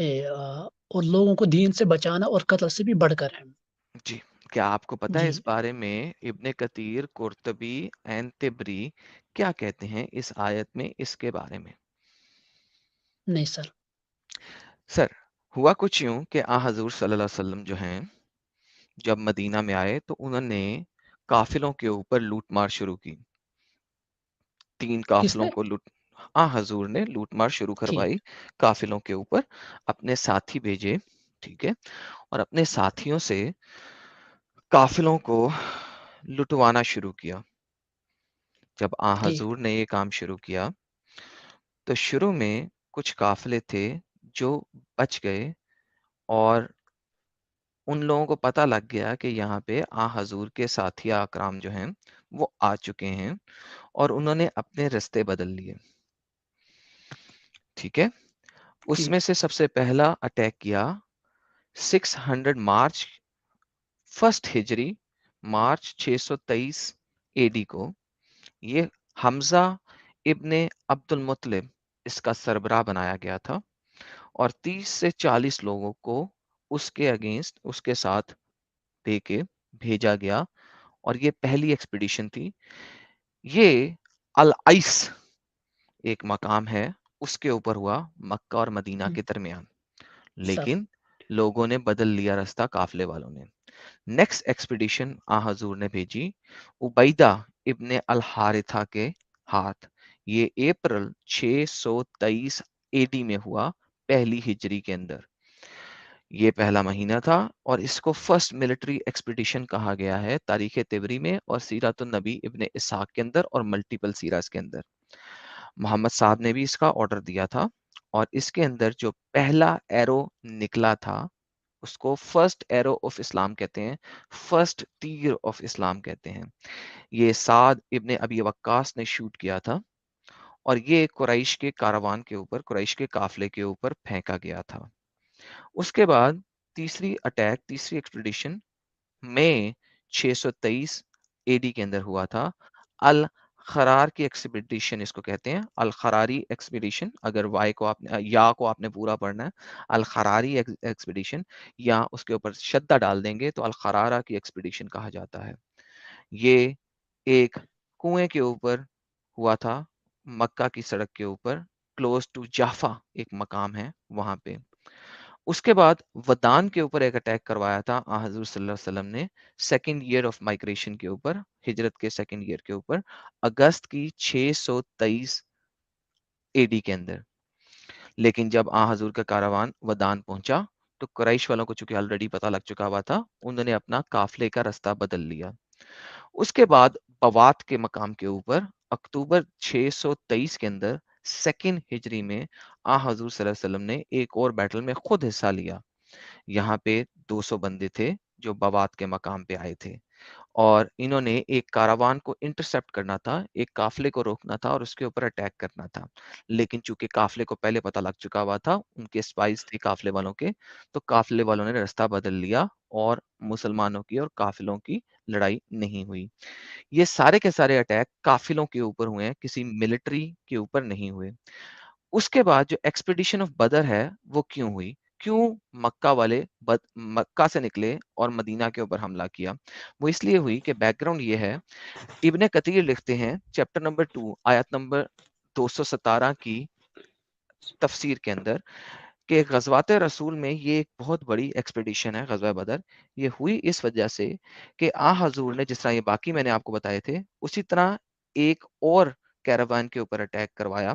S4: اور لوگوں کو دین سے بچانا اور قتل سے بھی بڑھ کر ہے.
S3: جی کیا آپ کو پتا ہے
S4: جی
S3: اس بارے میں ابن کثیر، قرطبی اینڈ طبری کیا کہتے ہیں اس آیت میں اس کے بارے میں؟
S4: نہیں سر.
S3: سر ہوا کچھ یوں کہ حضور صلی اللہ علیہ وسلم جو ہیں جب مدینہ میں آئے تو انہوں نے قافلوں کے اوپر لوٹ مار شروع کی. 3
S4: کس
S3: قافلوں
S4: نے؟
S3: کو حضور نے لوٹ مار شروع
S4: ٹھیک.
S3: کروائی قافلوں کے اوپر. اپنے ساتھی بھیجے، ٹھیک ہے، اور اپنے ساتھیوں سے قافلوں کو لٹوانا شروع کیا. جب
S4: ٹھیک.
S3: حضور نے یہ کام شروع کیا تو شروع میں کچھ قافلے تھے جو بچ گئے اور ان لوگوں کو پتہ لگ گیا کہ یہاں پہ حضور کے ساتھی اکرام جو ہیں وہ آ چکے ہیں اور انہوں نے اپنے رستے بدل لیے. ٹھیک ہے، اس
S4: ٹھیک.
S3: میں سے سب سے پہلا اٹیک کیا 600 مارچ 1 ہجری، مارچ 623 اے ڈی کو. یہ حمزہ ابن عبد المطلب اس کا سربراہ بنایا گیا تھا اور 30 سے 40 لوگوں کو اس کے اگینسٹ، اس کے ساتھ دے کے بھیجا گیا. اور یہ پہلی ایکسپیڈیشن تھی. یہ العیس ایک مقام ہے، اس کے اوپر ہوا مکہ اور مدینہ کے درمیان.
S4: سر.
S3: لیکن لوگوں نے بدل لیا رستہ، قافلے والوں نے. نیکسٹ ایکسپیڈیشن حضور نے بھیجی عبیدہ ابن الحارثہ کے ہاتھ. یہ اپریل 623 اے ڈی میں ہوا، پہلی ہجری کے اندر. یہ پہلا مہینہ تھا اور اس کو فرسٹ ملٹری ایکسپیڈیشن کہا گیا ہے تاریخ طبری میں اور سیرت النبی ابن اسحاق کے اندر اور ملٹیپل سیراز کے اندر. محمد صاحب نے بھی اس کا آرڈر دیا تھا اور اس کے اندر جو پہلا ایرو نکلا تھا اس کو فرسٹ ایرو آف اسلام کہتے ہیں، فرسٹ تیر آف اسلام کہتے ہیں. یہ سعد ابن ابی وقاص نے شوٹ کیا تھا اور یہ قریش کے کاروان کے اوپر، قریش کے قافلے کے اوپر پھینکا گیا تھا. اس کے بعد تیسری ایکسپیڈیشن مئی 623 اے ڈی کے اندر ہوا تھا. الخرار کی ایکسپیڈیشن اس کو کہتے ہیں، الخراری ایکسپیڈیشن. اگر وائی کو آپ نے، یا کو آپ نے پورا پڑھنا ہے، الخراری ایکسپیڈیشن، یا اس کے اوپر شدہ ڈال دیں گے تو الخرارہ کی ایکسپیڈیشن کہا جاتا ہے. یہ ایک کنویں کے اوپر ہوا تھا، مکہ کی سڑک کے اوپر، کلوز ٹو جافا ایک مقام ہے وہاں پہ. اس کے بعد ودان کے اوپر ایک اٹیک کروایا تھا حضور صلی اللہ علیہ وسلم نے، سیکنڈ ایئر آف مائگریشن کے اوپر، ہجرت کے سیکنڈ ایئر کے اوپر، اگست کی 623 اے ڈی کے اندر. لیکن جب حضور کا کاروان ودان پہنچا تو قریش والوں کو چونکہ آلریڈی پتہ لگ چکا ہوا تھا، انہوں نے اپنا قافلے کا رستہ بدل لیا. اس کے بعد بوات کے مقام کے اوپر اکتوبر 623 کے اندر سیکنڈ ہجری میں حضور صلی اللہ علیہ وسلم نے ایک اور بیٹل میں خود حصہ لیا. یہاں پہ 200 بندے تھے جو بوات کے مقام پہ آئے تھے اور انہوں نے ایک کاروان کو انٹرسپٹ کرنا تھا، ایک قافلے کو روکنا تھا اور اس کے اوپر اٹیک کرنا تھا. لیکن چونکہ قافلے کو پہلے پتہ لگ چکا ہوا تھا، ان کے اسپائز تھے قافلے والوں کے، تو قافلے والوں نے رستہ بدل لیا اور مسلمانوں کی اور قافلوں کی لڑائی نہیں ہوئی. یہ سارے کے سارے اٹیک قافلوں کے اوپر ہوئے ہیں، کسی ملٹری کے اوپر نہیں ہوئے. اس کے بعد جو ایکسپیڈیشن آف بدر ہے وہ کیوں ہوئی؟ کیوں مکہ والے مکہ سے نکلے اور مدینہ کے اوپر حملہ کیا؟ وہ اس لیے ہوئی کہ بیک گراؤنڈ یہ ہے، ابن کثیر لکھتے ہیں چیپٹر نمبر 2 آیت نمبر 217 کی تفسیر کے اندر کہ غزوات رسول میں یہ ایک بہت بڑی ایکسپیڈیشن ہے غزوہ بدر. یہ ہوئی اس وجہ سے کہ حضور نے جس طرح یہ باقی میں نے آپ کو بتائے تھے اسی طرح ایک اور کیراوان کے اوپر اٹیک کروایا.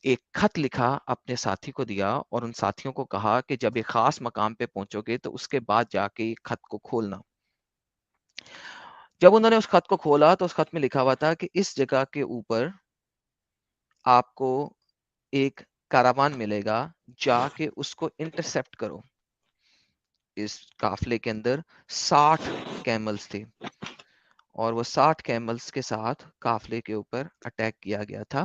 S3: ایک خط لکھا، اپنے ساتھی کو دیا اور ان ساتھیوں کو کہا کہ جب ایک خاص مقام پہ پہنچو گے تو اس کے بعد جا کے ایک خط کو کھولنا. جب انہوں نے اس خط کو کھولا تو اس خط میں لکھا ہوا تھا کہ اس جگہ کے اوپر آپ کو ایک کاروان ملے گا، جا کے اس کو انٹرسپٹ کرو. اس قافلے کے اندر 60 کیملز تھے اور وہ 60 کیملز کے ساتھ قافلے کے اوپر اٹیک کیا گیا تھا.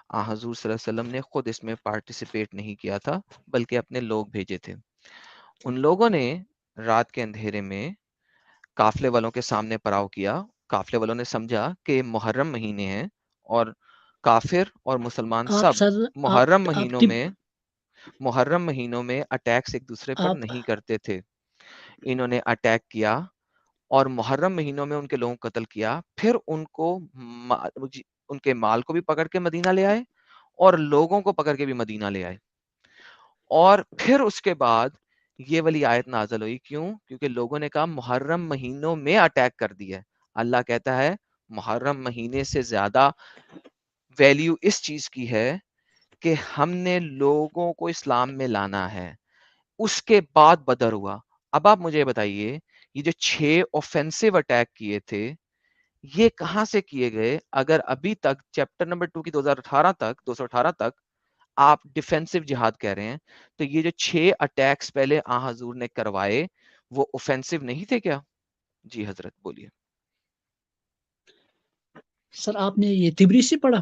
S3: حضور صلی اللہ علیہ وسلم نے خود اس میں پارٹیسپیٹ نہیں کیا تھا بلکہ اپنے لوگ بھیجے تھے. ان لوگوں نے رات کے اندھیرے میں قافلے والوں کے سامنے پڑاؤ کیا. قافلے والوں نے سمجھا کہ محرم مہینے ہیں اور کافر اور مسلمان
S4: آپ
S3: سب
S4: سر
S3: محرم
S4: آپ
S3: مہینوں
S4: طب
S3: میں محرم مہینوں میں اٹیکس ایک دوسرے پر
S4: آپ
S3: نہیں کرتے تھے. انہوں نے اٹیک کیا اور محرم مہینوں میں ان کے لوگوں کو قتل کیا, پھر ان کو ان کے مال کو بھی پکڑ کے مدینہ لے آئے اور لوگوں کو پکڑ کے بھی مدینہ لے آئے. اور پھر اس کے بعد یہ والی آیت نازل ہوئی. کیوں؟ کیونکہ لوگوں نے کہا محرم مہینوں میں اٹیک کر دیا. اللہ کہتا ہے محرم مہینے سے زیادہ ویلیو اس چیز کی ہے کہ ہم نے لوگوں کو اسلام میں لانا ہے. اس کے بعد بدر ہوا. اب آپ مجھے بتائیے یہ جو 6 اوفینسو اٹیک کیے تھے یہ کہاں سے کیے گئے؟ اگر ابھی تک چیپٹر نمبر 2 کی 218 تک آپ ڈیفینسو جہاد کہہ رہے ہیں, تو یہ جو 6 اٹیکس پہلے آن حضور نے کروائے وہ اوفینسو نہیں تھے کیا؟ جی حضرت بولیے.
S4: سر آپ نے یہ تبری سے پڑھا؟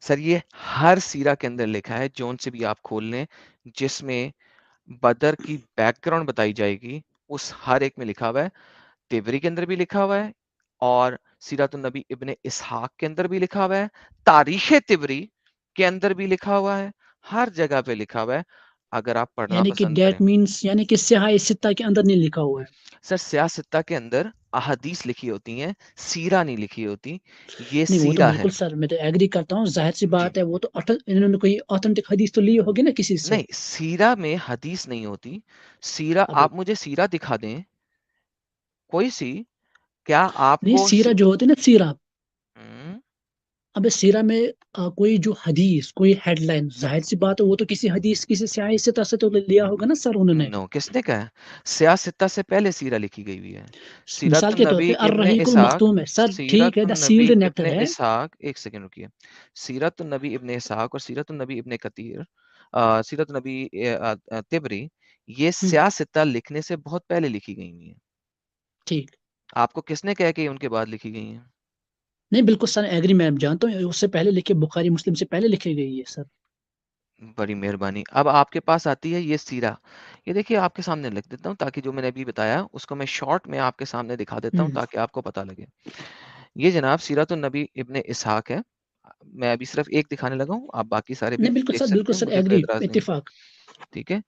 S3: سر یہ ہر سیرہ کے اندر لکھا ہے, جون سے بھی آپ کھول لیں جس میں بدر کی بیک گراؤنڈ بتائی جائے گی, اس ہر ایک میں لکھا ہوا ہے. تبری کے اندر بھی لکھا ہوا ہے اور سیرت النبی ابن اسحاق کے اندر بھی لکھا ہوا ہے, تاریخ تبری کے اندر بھی لکھا ہوا ہے, ہر جگہ پہ لکھا ہوا ہے. اگر آپ پڑھنا
S4: یعنی کہ
S3: پسند
S4: دیٹ
S3: کریں.
S4: مینس یعنی کہ سیاہ ستہ کے اندر نہیں لکھا ہوا ہے.
S3: سر سیاہ ستہ کے اندر احادیث لکھی ہوتی ہیں, سیرہ نہیں لکھی ہوتی. یہ
S4: نہیں وہ تو
S3: سیرہ ہے.
S4: بالکل سر میں تو ایگری کرتا ہوں, ظاہر سی
S3: جی
S4: بات ہے, وہ تو انہوں نے کوئی آتھنٹک حدیث تو لی ہوگی نا کسی سے.
S3: نہیں, سیرہ میں حدیث نہیں ہوتی. سیرہ
S4: ابھی
S3: آپ مجھے سیرہ دکھا دیں کوئی سی, کیا آپ
S4: نہیں,
S3: کو
S4: سیرہ جو ہوتے نا سیرہ,
S3: ہم،
S4: اب سیرہ میں کوئی جو حدیث کوئی ہیڈ لائن, ظاہر سی بات ہے وہ تو کسی حدیث کسی سیاہ ستہ سے تو لیا ہوگا نا سر انہوں نے.
S3: نو, کس نے کہا؟ سیاہ ستہ سے پہلے سیرہ لکھی گئی ہوئی ہے. سیرت
S4: مثال کے طور
S3: النبی
S4: پہ
S3: ابن
S4: الرحیق
S3: اسحاق,
S4: المختوم ہے سر, ٹھیک
S3: سیرت
S4: ہے, دا
S3: النبی
S4: سیلڈ
S3: ابن
S4: نیکٹر ہے.
S3: اسحاق, ایک سیکنڈ رکیے. سیرت النبی ابن اسحاق اور سیرت النبی ابن کثیر, سیرت النبی تبری, یہ سیاہ ستہ لکھنے سے بہت پہلے لکھی گئی ہوئی ہیں.
S4: ٹھیک,
S3: آپ کو کس نے کہا کہ ان کے بعد لکھی گئی ہیں؟
S4: نہیں بالکل سر ایگری, میں جانتا ہوں اس سے پہلے لکھے, بخاری مسلم سے پہلے لکھی گئی ہے سر.
S3: بڑی مہربانی. اب آپ کے پاس آتی ہے یہ سیرہ, یہ دیکھیے آپ کے سامنے لکھ دیتا ہوں تاکہ جو میں نے ابھی بتایا اس کو میں شارٹ میں آپ کے سامنے دکھا دیتا ہوں تاکہ آپ کو پتہ لگے. یہ جناب سیرت النبی ابن اسحاق ہے. میں ابھی صرف ایک دکھانے لگا ہوں, آپ باقی سارے بھی
S4: نہیں بالکل
S3: دیکھ
S4: سر,
S3: سکتے
S4: بالکل
S3: ہیں,
S4: سر
S3: مجھے کوئی
S4: ایگری,
S3: اعتراض نہیں.
S4: اتفاق.
S3: ٹھیک ہے,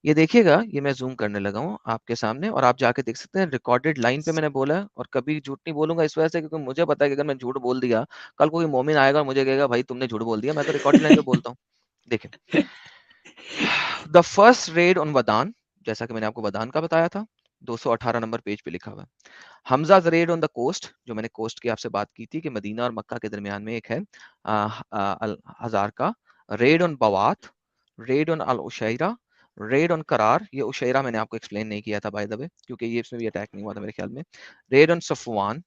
S3: یہ دیکھیے گا, یہ میں زوم کرنے لگا ہوں آپ کے سامنے اور آپ جا کے دیکھ سکتے ہیں. ریکارڈڈ لائن پہ میں نے بولا ہے اور کبھی جھوٹ نہیں بولوں گا اس وجہ سے کیونکہ مجھے پتا ہے کہ اگر میں جھوٹ بول دیا کل کوئی مومن آئے گا اور مجھے کہے گا بھائی تم نے جھوٹ بول دیا. میں تو ریکارڈڈ لائن پہ بولتا ہوں. دیکھیں, دا فرسٹ ریڈ آن ودان, جیسا کہ میں نے آپ کو ودان کا بتایا تھا, 218 نمبر پیج پہ لکھا ہوا ہے. حمزہ ریڈ آن دا کوسٹ, جو میں نے کوسٹ کی آپ سے بات کی تھی کہ مدینہ اور مکہ کے درمیان میں ایک ہے ہزار کا. Raid on Buwat, raid on العشیرہ, ریڈ آن قرار, یہ عشیرہ میں نے آپ کو ایکسپلین نہیں کیا تھا بائی دا وے کیونکہ یہ اس میں بھی اٹیک نہیں ہوا تھا میرے خیال میں. Read on Safwan,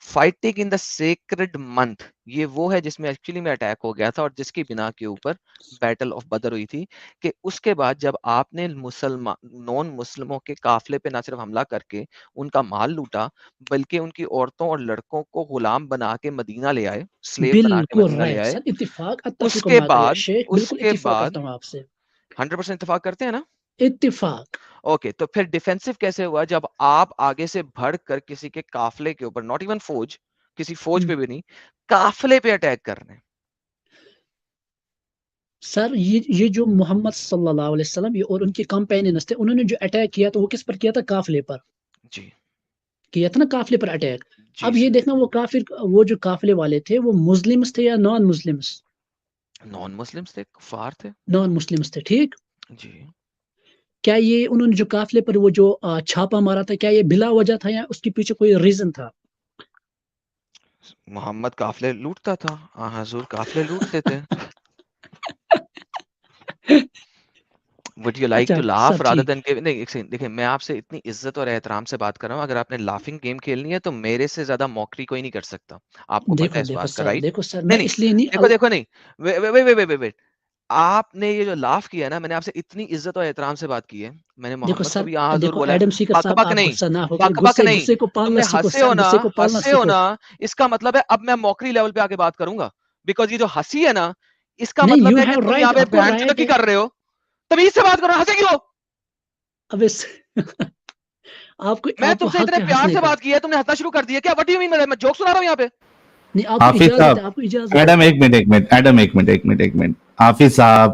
S3: fighting in the sacred month, یہ وہ ہے جس میں ایکچولی میں اٹیک ہو گیا تھا اور جس کی بنا کے اوپر بیٹل آف بدر ہوئی تھی. کہ اس کے بعد جب آپ نے نون مسلموں کے قافلے پہ نہ صرف حملہ کر کے ان کا مال لوٹا بلکہ ان کی عورتوں اور لڑکوں کو غلام بنا کے مدینہ لے آئے, سلیو بنا کے
S4: بالکل
S3: مدینہ لے
S4: رائٹ
S3: آئے.
S4: سر, اتفاق,
S3: اس
S4: اتفق
S3: کے
S4: معک یا
S3: بعد
S4: شیخ,
S3: اس
S4: بالکل
S3: کے
S4: اتفاق
S3: بعد
S4: کرتا ہوں آپ سے.
S3: 100% اتفاق کرتے ہیں نا.
S4: اتفاق.
S3: اوکے, تو پھر ڈیفینسو کیسے ہوا؟ جب آپ آگے سے بڑھ کر کسی کے قافلے کے اوپر, ناٹ ایون فوج, کسی فوج پہ بھی نہیں, قافلے پہ اٹیک کر رہے ہیں.
S4: سر یہ جو محمد صلی اللہ علیہ وسلم اور ان کے کمپینینز تھے, انہوں نے جو اٹیک کیا تو وہ کس پر کیا تھا؟ قافلے پر
S3: جی
S4: کیا تھا نا, قافلے پر اٹیک.
S3: جی
S4: اب یہ دیکھنا وہ کافر, وہ جو قافلے والے تھے وہ مسلمس تھے یا نان مسلمس؟
S3: نان مسلمس تھے, کفار تھے.
S4: نان مسلمس تھے, ٹھیک.
S3: جی,
S4: کیا یہ انہوں نے جو قافلے پر وہ جو چھاپا مارا تھا, کیا یہ بلا وجہ تھا یا اس کے پیچھے کوئی ریزن تھا؟
S3: محمد قافلے لوٹتا تھا, حضور قافلے لوٹتے تھے. Would you like
S4: اچھا
S3: to laugh
S4: سر,
S3: rather
S4: ٹھیک.
S3: than give... نہیں, ایک سیکنڈ دیکھیں, میں آپ سے اتنی عزت اور احترام سے بات کر رہا ہوں. اگر آپ نے لافنگ گیم کھیلنی ہے تو میرے سے زیادہ موکری کوئی نہیں کر سکتا. آپ کو پتہ ہے
S4: دیکھو
S3: اس
S4: دیکھو
S3: بات کا,
S4: سر,
S3: رائٹ؟
S4: دیکھو سر,
S3: نہیں
S4: میں
S3: نہیں,
S4: اس لیے نہیں
S3: دیکھو دیکھو نہیں, ویٹ, آپ نے یہ جو لاف کیا نا, میں نے آپ سے اتنی عزت اور احترام سے بات کی ہے. میں نے
S4: دیکھو
S3: محمد کو
S4: سر,
S3: بھی یہاں حضور
S4: دیکھو
S3: بولا
S4: ایڈم
S3: ہے.
S4: سیکر
S3: بک
S4: صاحب,
S3: بک
S4: آپ
S3: نہیں,
S4: غصہ نہ ہو کر,
S3: بک بک نہیں,
S4: غصے کو
S3: تم
S4: پالنا
S3: نے
S4: سیکھو
S3: ہنسے
S4: سر,
S3: ہو نا,
S4: غصے کو پالنا
S3: ہنسے ہو
S4: سیکھو.
S3: نا, اس کا مطلب ہے اب میں موکری لیول پہ آگے بات کروں گا. بیکاز یہ جو ہنسی ہے نا, اس کا
S4: نہیں,
S3: مطلب
S4: یو
S3: ہے کہ
S4: ہیو
S3: تم یہاں
S4: رائٹ,
S3: پہ
S4: آپ کو
S3: بہن
S4: رائٹ
S3: چکی
S4: ہے.
S3: کر رہے ہو. تمیز سے بات کرو, ہنسے کیوں؟
S4: اب آپ
S3: میں تم
S4: کو
S3: سے
S4: حق
S3: اتنے
S4: ہے
S3: پیار
S4: ہنسنے
S3: سے
S4: کا.
S3: بات کی ہے, تم نے ہنسنا شروع کر دیا. کیا وٹ یو مین, میں جوک سنا رہا ہوں یہاں پہ؟
S4: نہیں, آپ کو
S6: حافظ
S4: اجازت
S6: صاحب,
S4: ہے, آپ کو اجازت ہے.
S6: ایڈم ایک منٹ, حافظ صاحب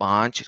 S3: 5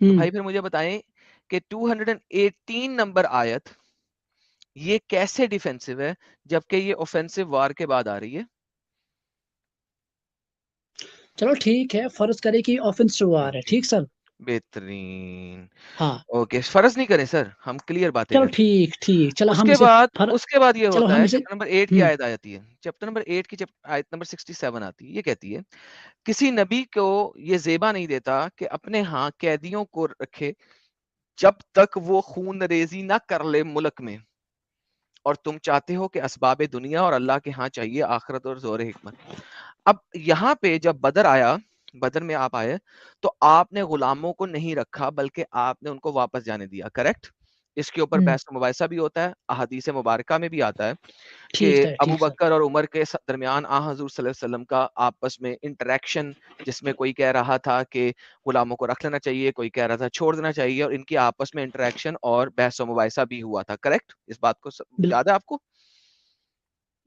S3: تو بھائی پھر مجھے بتائیں کہ 218 نمبر آیت یہ کیسے ڈیفینسو ہے جبکہ یہ اوفینسو وار کے بعد آ رہی ہے؟
S4: چلو ٹھیک ہے، فرض کرے کہ آفنسو وار ہے، ٹھیک سر،
S3: بہترین.
S4: ہاں
S3: اوکے فرض نہیں کریں سر، ہم کلیئر باتیں
S4: چلو
S3: کریں.
S4: ٹھیک ٹھیک، چلو
S3: اس
S4: ہم
S3: کے
S4: اسے
S3: بعد یہ
S4: چلو
S3: ہوتا
S4: ہم
S3: ہے
S4: اسے
S3: چیپٹر نمبر 8 کی آیت آتی ہے. چیپٹر نمبر 8 کی آیت نمبر 67 آتی ہے. یہ کہتی ہے کسی نبی کو یہ زیبا نہیں دیتا کہ اپنے ہاں قیدیوں کو رکھے جب تک وہ خون ریزی نہ کر لے ملک میں، اور تم چاہتے ہو کہ اسباب دنیا اور اللہ کے ہاں چاہیے آخرت اور زور حکمت. اب یہاں پہ جب بدر آیا، بدر میں آپ آئے تو آپ نے غلاموں کو نہیں رکھا بلکہ آپ نے ان کو واپس جانے دیا، کریکٹ؟ اس کے اوپر بحث و مباحثہ بھی ہوتا ہے، احادیث مبارکہ میں بھی آتا ہے کہ
S4: ٹھیک ہے،
S3: ابو
S4: ٹھیک سر،
S3: بکر اور عمر کے درمیان حضور صلی اللہ علیہ وسلم کا آپس میں انٹریکشن، جس میں کوئی کہہ رہا تھا کہ غلاموں کو رکھ لینا چاہیے، کوئی کہہ رہا تھا چھوڑ دینا چاہیے، اور ان کی آپس میں انٹریکشن اور بحث و مباحثہ بھی ہوا تھا، کریکٹ؟ اس بات کو یاد ہے آپ کو؟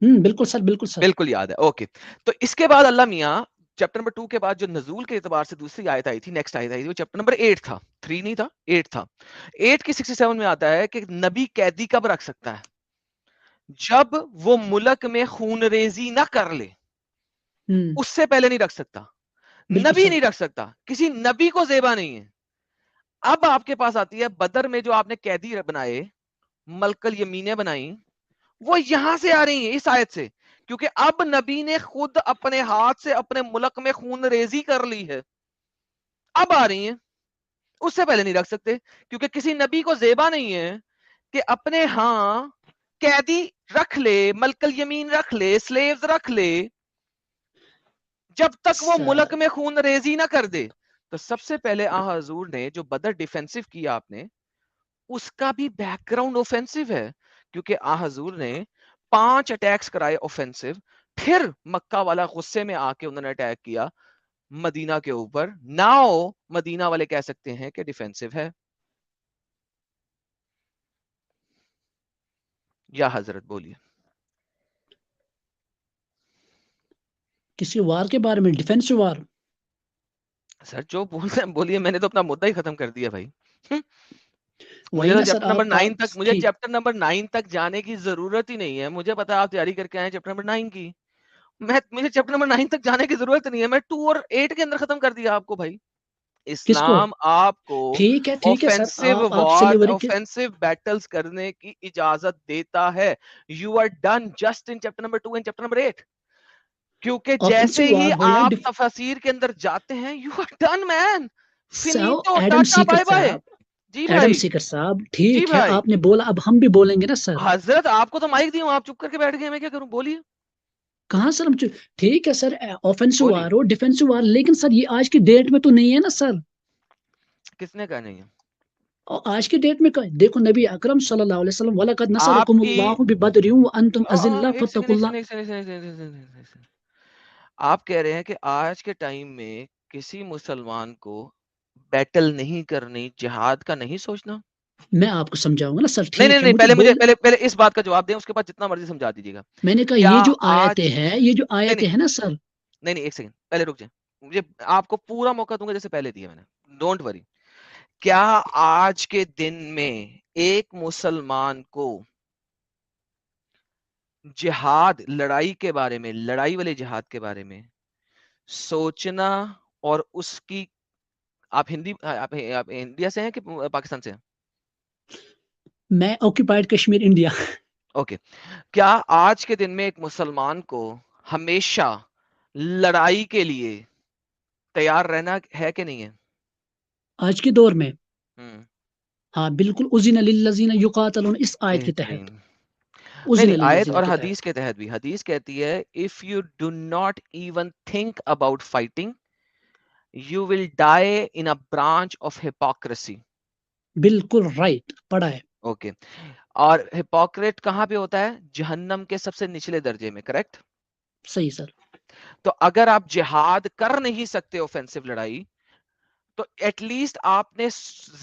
S4: بالکل سر، بالکل سر،
S3: بالکل یاد ہے. اوکے تو اس کے بعد اللہ میاں چیپٹر نمبر 2 کے بعد جو نزول کے اعتبار سے دوسری آیت آئی تھی، نیکسٹ آیت آئی تھی، وہ چیپٹر نمبر 8 تھا، 3 نہیں تھا، 8 تھا. 8 کی 67 میں آتا ہے کہ نبی قیدی کب رکھ سکتا ہے؟ جب وہ ملک میں خون ریزی نہ کر لے، اس سے پہلے نہیں رکھ سکتا.
S4: بالکل
S3: نبی
S4: سر،
S3: نہیں رکھ سکتا، کسی نبی کو زیبا نہیں ہے. اب آپ کے پاس آتی ہے بدر میں جو آپ نے قیدی بنائے، ملکل یمینیں بنائی، وہ یہاں سے آ رہی ہیں اس آیت سے، کیونکہ اب نبی نے خود اپنے ہاتھ سے اپنے ملک میں خون ریزی کر لی ہے، اب آ رہی ہیں. اس سے پہلے نہیں رکھ سکتے کیونکہ کسی نبی کو زیبا نہیں ہے کہ اپنے ہاں قیدی رکھ لے، ملکل یمین رکھ لے، سلیوز رکھ لے، جب تک وہ ملک میں خون ریزی نہ کر دے. تو سب سے پہلے حضور نے جو بدر ڈیفینسو کیا آپ نے، اس کا بھی بیک گراؤنڈ اوفینسو ہے، کیونکہ حضور نے 5 اٹیکس کرائے اوفینسو، پھر مکہ والا غصے میں آ کے انہوں نے اٹیک کیا مدینہ کے اوپر. ناؤ مدینہ والے کہہ سکتے ہیں کہ ڈیفینسو ہے. یا حضرت بولیے.
S4: کسی وار کے بارے میں، ڈیفینس وار،
S3: سر جو بولتے ہیں بولیے، میں نے تو اپنا مدعا ہی ختم کر دیا بھائی.
S4: وہی
S3: مجھے تو
S4: نا سر،
S3: چیپٹر نمبر 9 تک
S4: ٹھیک،
S3: چیپٹر نمبر 9 تک جانے کی ضرورت ہی نہیں ہے. مجھے پتا آپ تیاری کر کے آئے چیپٹر نمبر 9 کی، مجھے چیپٹر نمبر 9 تک جانے کی ضرورت نہیں ہے. میں 2 اور 8 کے اندر ختم کر دیا آپ کو بھائی.
S4: کس کو؟
S3: اسلام آپ کو
S4: ٹھیک ہے سر،
S3: اوفینسو
S4: آپ
S3: وارز،
S4: سلیوری کے،
S3: اوفینسو بیٹلز کرنے کی اجازت دیتا ہے. You are done just in chapter number 2 and chapter number 8. کیونکہ جیسے
S4: آفنسو
S3: ہی
S4: وار ہو یا
S3: آپ تفاسیر کے اندر جاتے ہیں، یو آر ڈن مین، فینیٹو،
S4: ایڈم
S3: ٹاٹا،
S4: سیکر
S3: بائے بائے.
S4: صاحب،
S3: جی
S4: ایڈم
S3: بھائی،
S4: سیکر صاحب،
S3: جی
S4: ٹھیک ہے،
S3: بھائی.
S4: آپ نے بولا، اب ہم بھی بولیں گے نا سر.
S3: حضرت آپ کو تو مائک دی ہوں، آپ چپ کر کے بیٹھ گئے، میں کیا کروں؟ بولیے
S4: کہاں سر ہم ٹھیک ہے سر، آفنسو
S3: بولیے.
S4: وار ہو، ڈیفینسو وار، لیکن سر یہ آج کی ڈیٹ میں تو نہیں ہے نا سر.
S3: کس نے کہا نہیں ہے؟
S4: اور آج کی ڈیٹ میں دیکھو نبی اکرم صلی اللہ علیہ وسلم، وَلَقَدْ
S3: آپ
S4: نَصَرَكُمُ
S3: کی
S4: اللَّهُ بِبَدْرٍ وَأَنْتُمْ أَذِلَّةٌ
S3: ایک سیکنڈ
S4: فَاتَّقُوا
S3: ایک
S4: اللَّهَ.
S3: سیکنڈ ایک سیکنڈ ایک سیکنڈ ایک سیکنڈ ایک سیکنڈ. آپ کہہ رہے ہیں کہ آج کے ٹائم میں کسی مسلمان کو بیٹل نہیں کرنی، جہاد کا نہیں سوچنا؟
S4: میں آپ کو سمجھاؤں گا نا سر،
S3: نہیں نہیں
S4: ٹھیک ہے،
S3: نہیں،
S4: مجھے
S3: مجھے
S4: بول،
S3: پہلے اس بات کا جواب دیں، اس کے بعد جتنا مرضی سمجھا دیجیے گا.
S4: میں نے کہا
S3: کیا
S4: یہ جو
S3: آج
S4: آیتیں ہیں، یہ جو
S3: نہیں
S4: آیتیں
S3: نہیں
S4: ہیں نا سر.
S3: نہیں نہیں، ایک سیکنڈ پہلے رک جائیں. مجھے آپ کو پورا موقع دوں گا جیسے پہلے دیا میں نے، ڈونٹ وری. کیا آج کے دن میں ایک مسلمان کو جہاد، لڑائی کے بارے میں، لڑائی والے جہاد کے بارے میں سوچنا، اور اس کی، آپ انڈیا سے ہیں کہ پاکستان سے ہیں؟
S4: میں آکوپائڈ کشمیر، انڈیا.
S3: اوکے. کیا آج کے دن میں ایک مسلمان کو ہمیشہ لڑائی کے لیے تیار رہنا ہے کہ نہیں ہے؟
S4: آج کے دور میں
S3: ہم،
S4: ہاں بالکل، اذن للذین یقاتلون، اس آیت کے
S3: بہترین.
S4: تحت،
S3: نہیں
S4: اذن
S3: نہیں، آیت
S4: للذین
S3: اور
S4: کے
S3: حدیث
S4: تحت.
S3: کے تحت بھی. حدیث کہتی ہے if you do not even think about fighting you will die in a branch of hypocrisy.
S4: بالکل رائٹ، پڑھا ہے.
S3: اوکے. اور ہپوکریٹ کہاں پہ ہوتا ہے؟ جہنم کے سب سے نچلے درجے میں، کریکٹ؟
S4: صحیح سر.
S3: تو اگر آپ جہاد کر نہیں سکتے اوفینسو لڑائی، تو ایٹ لیسٹ آپ نے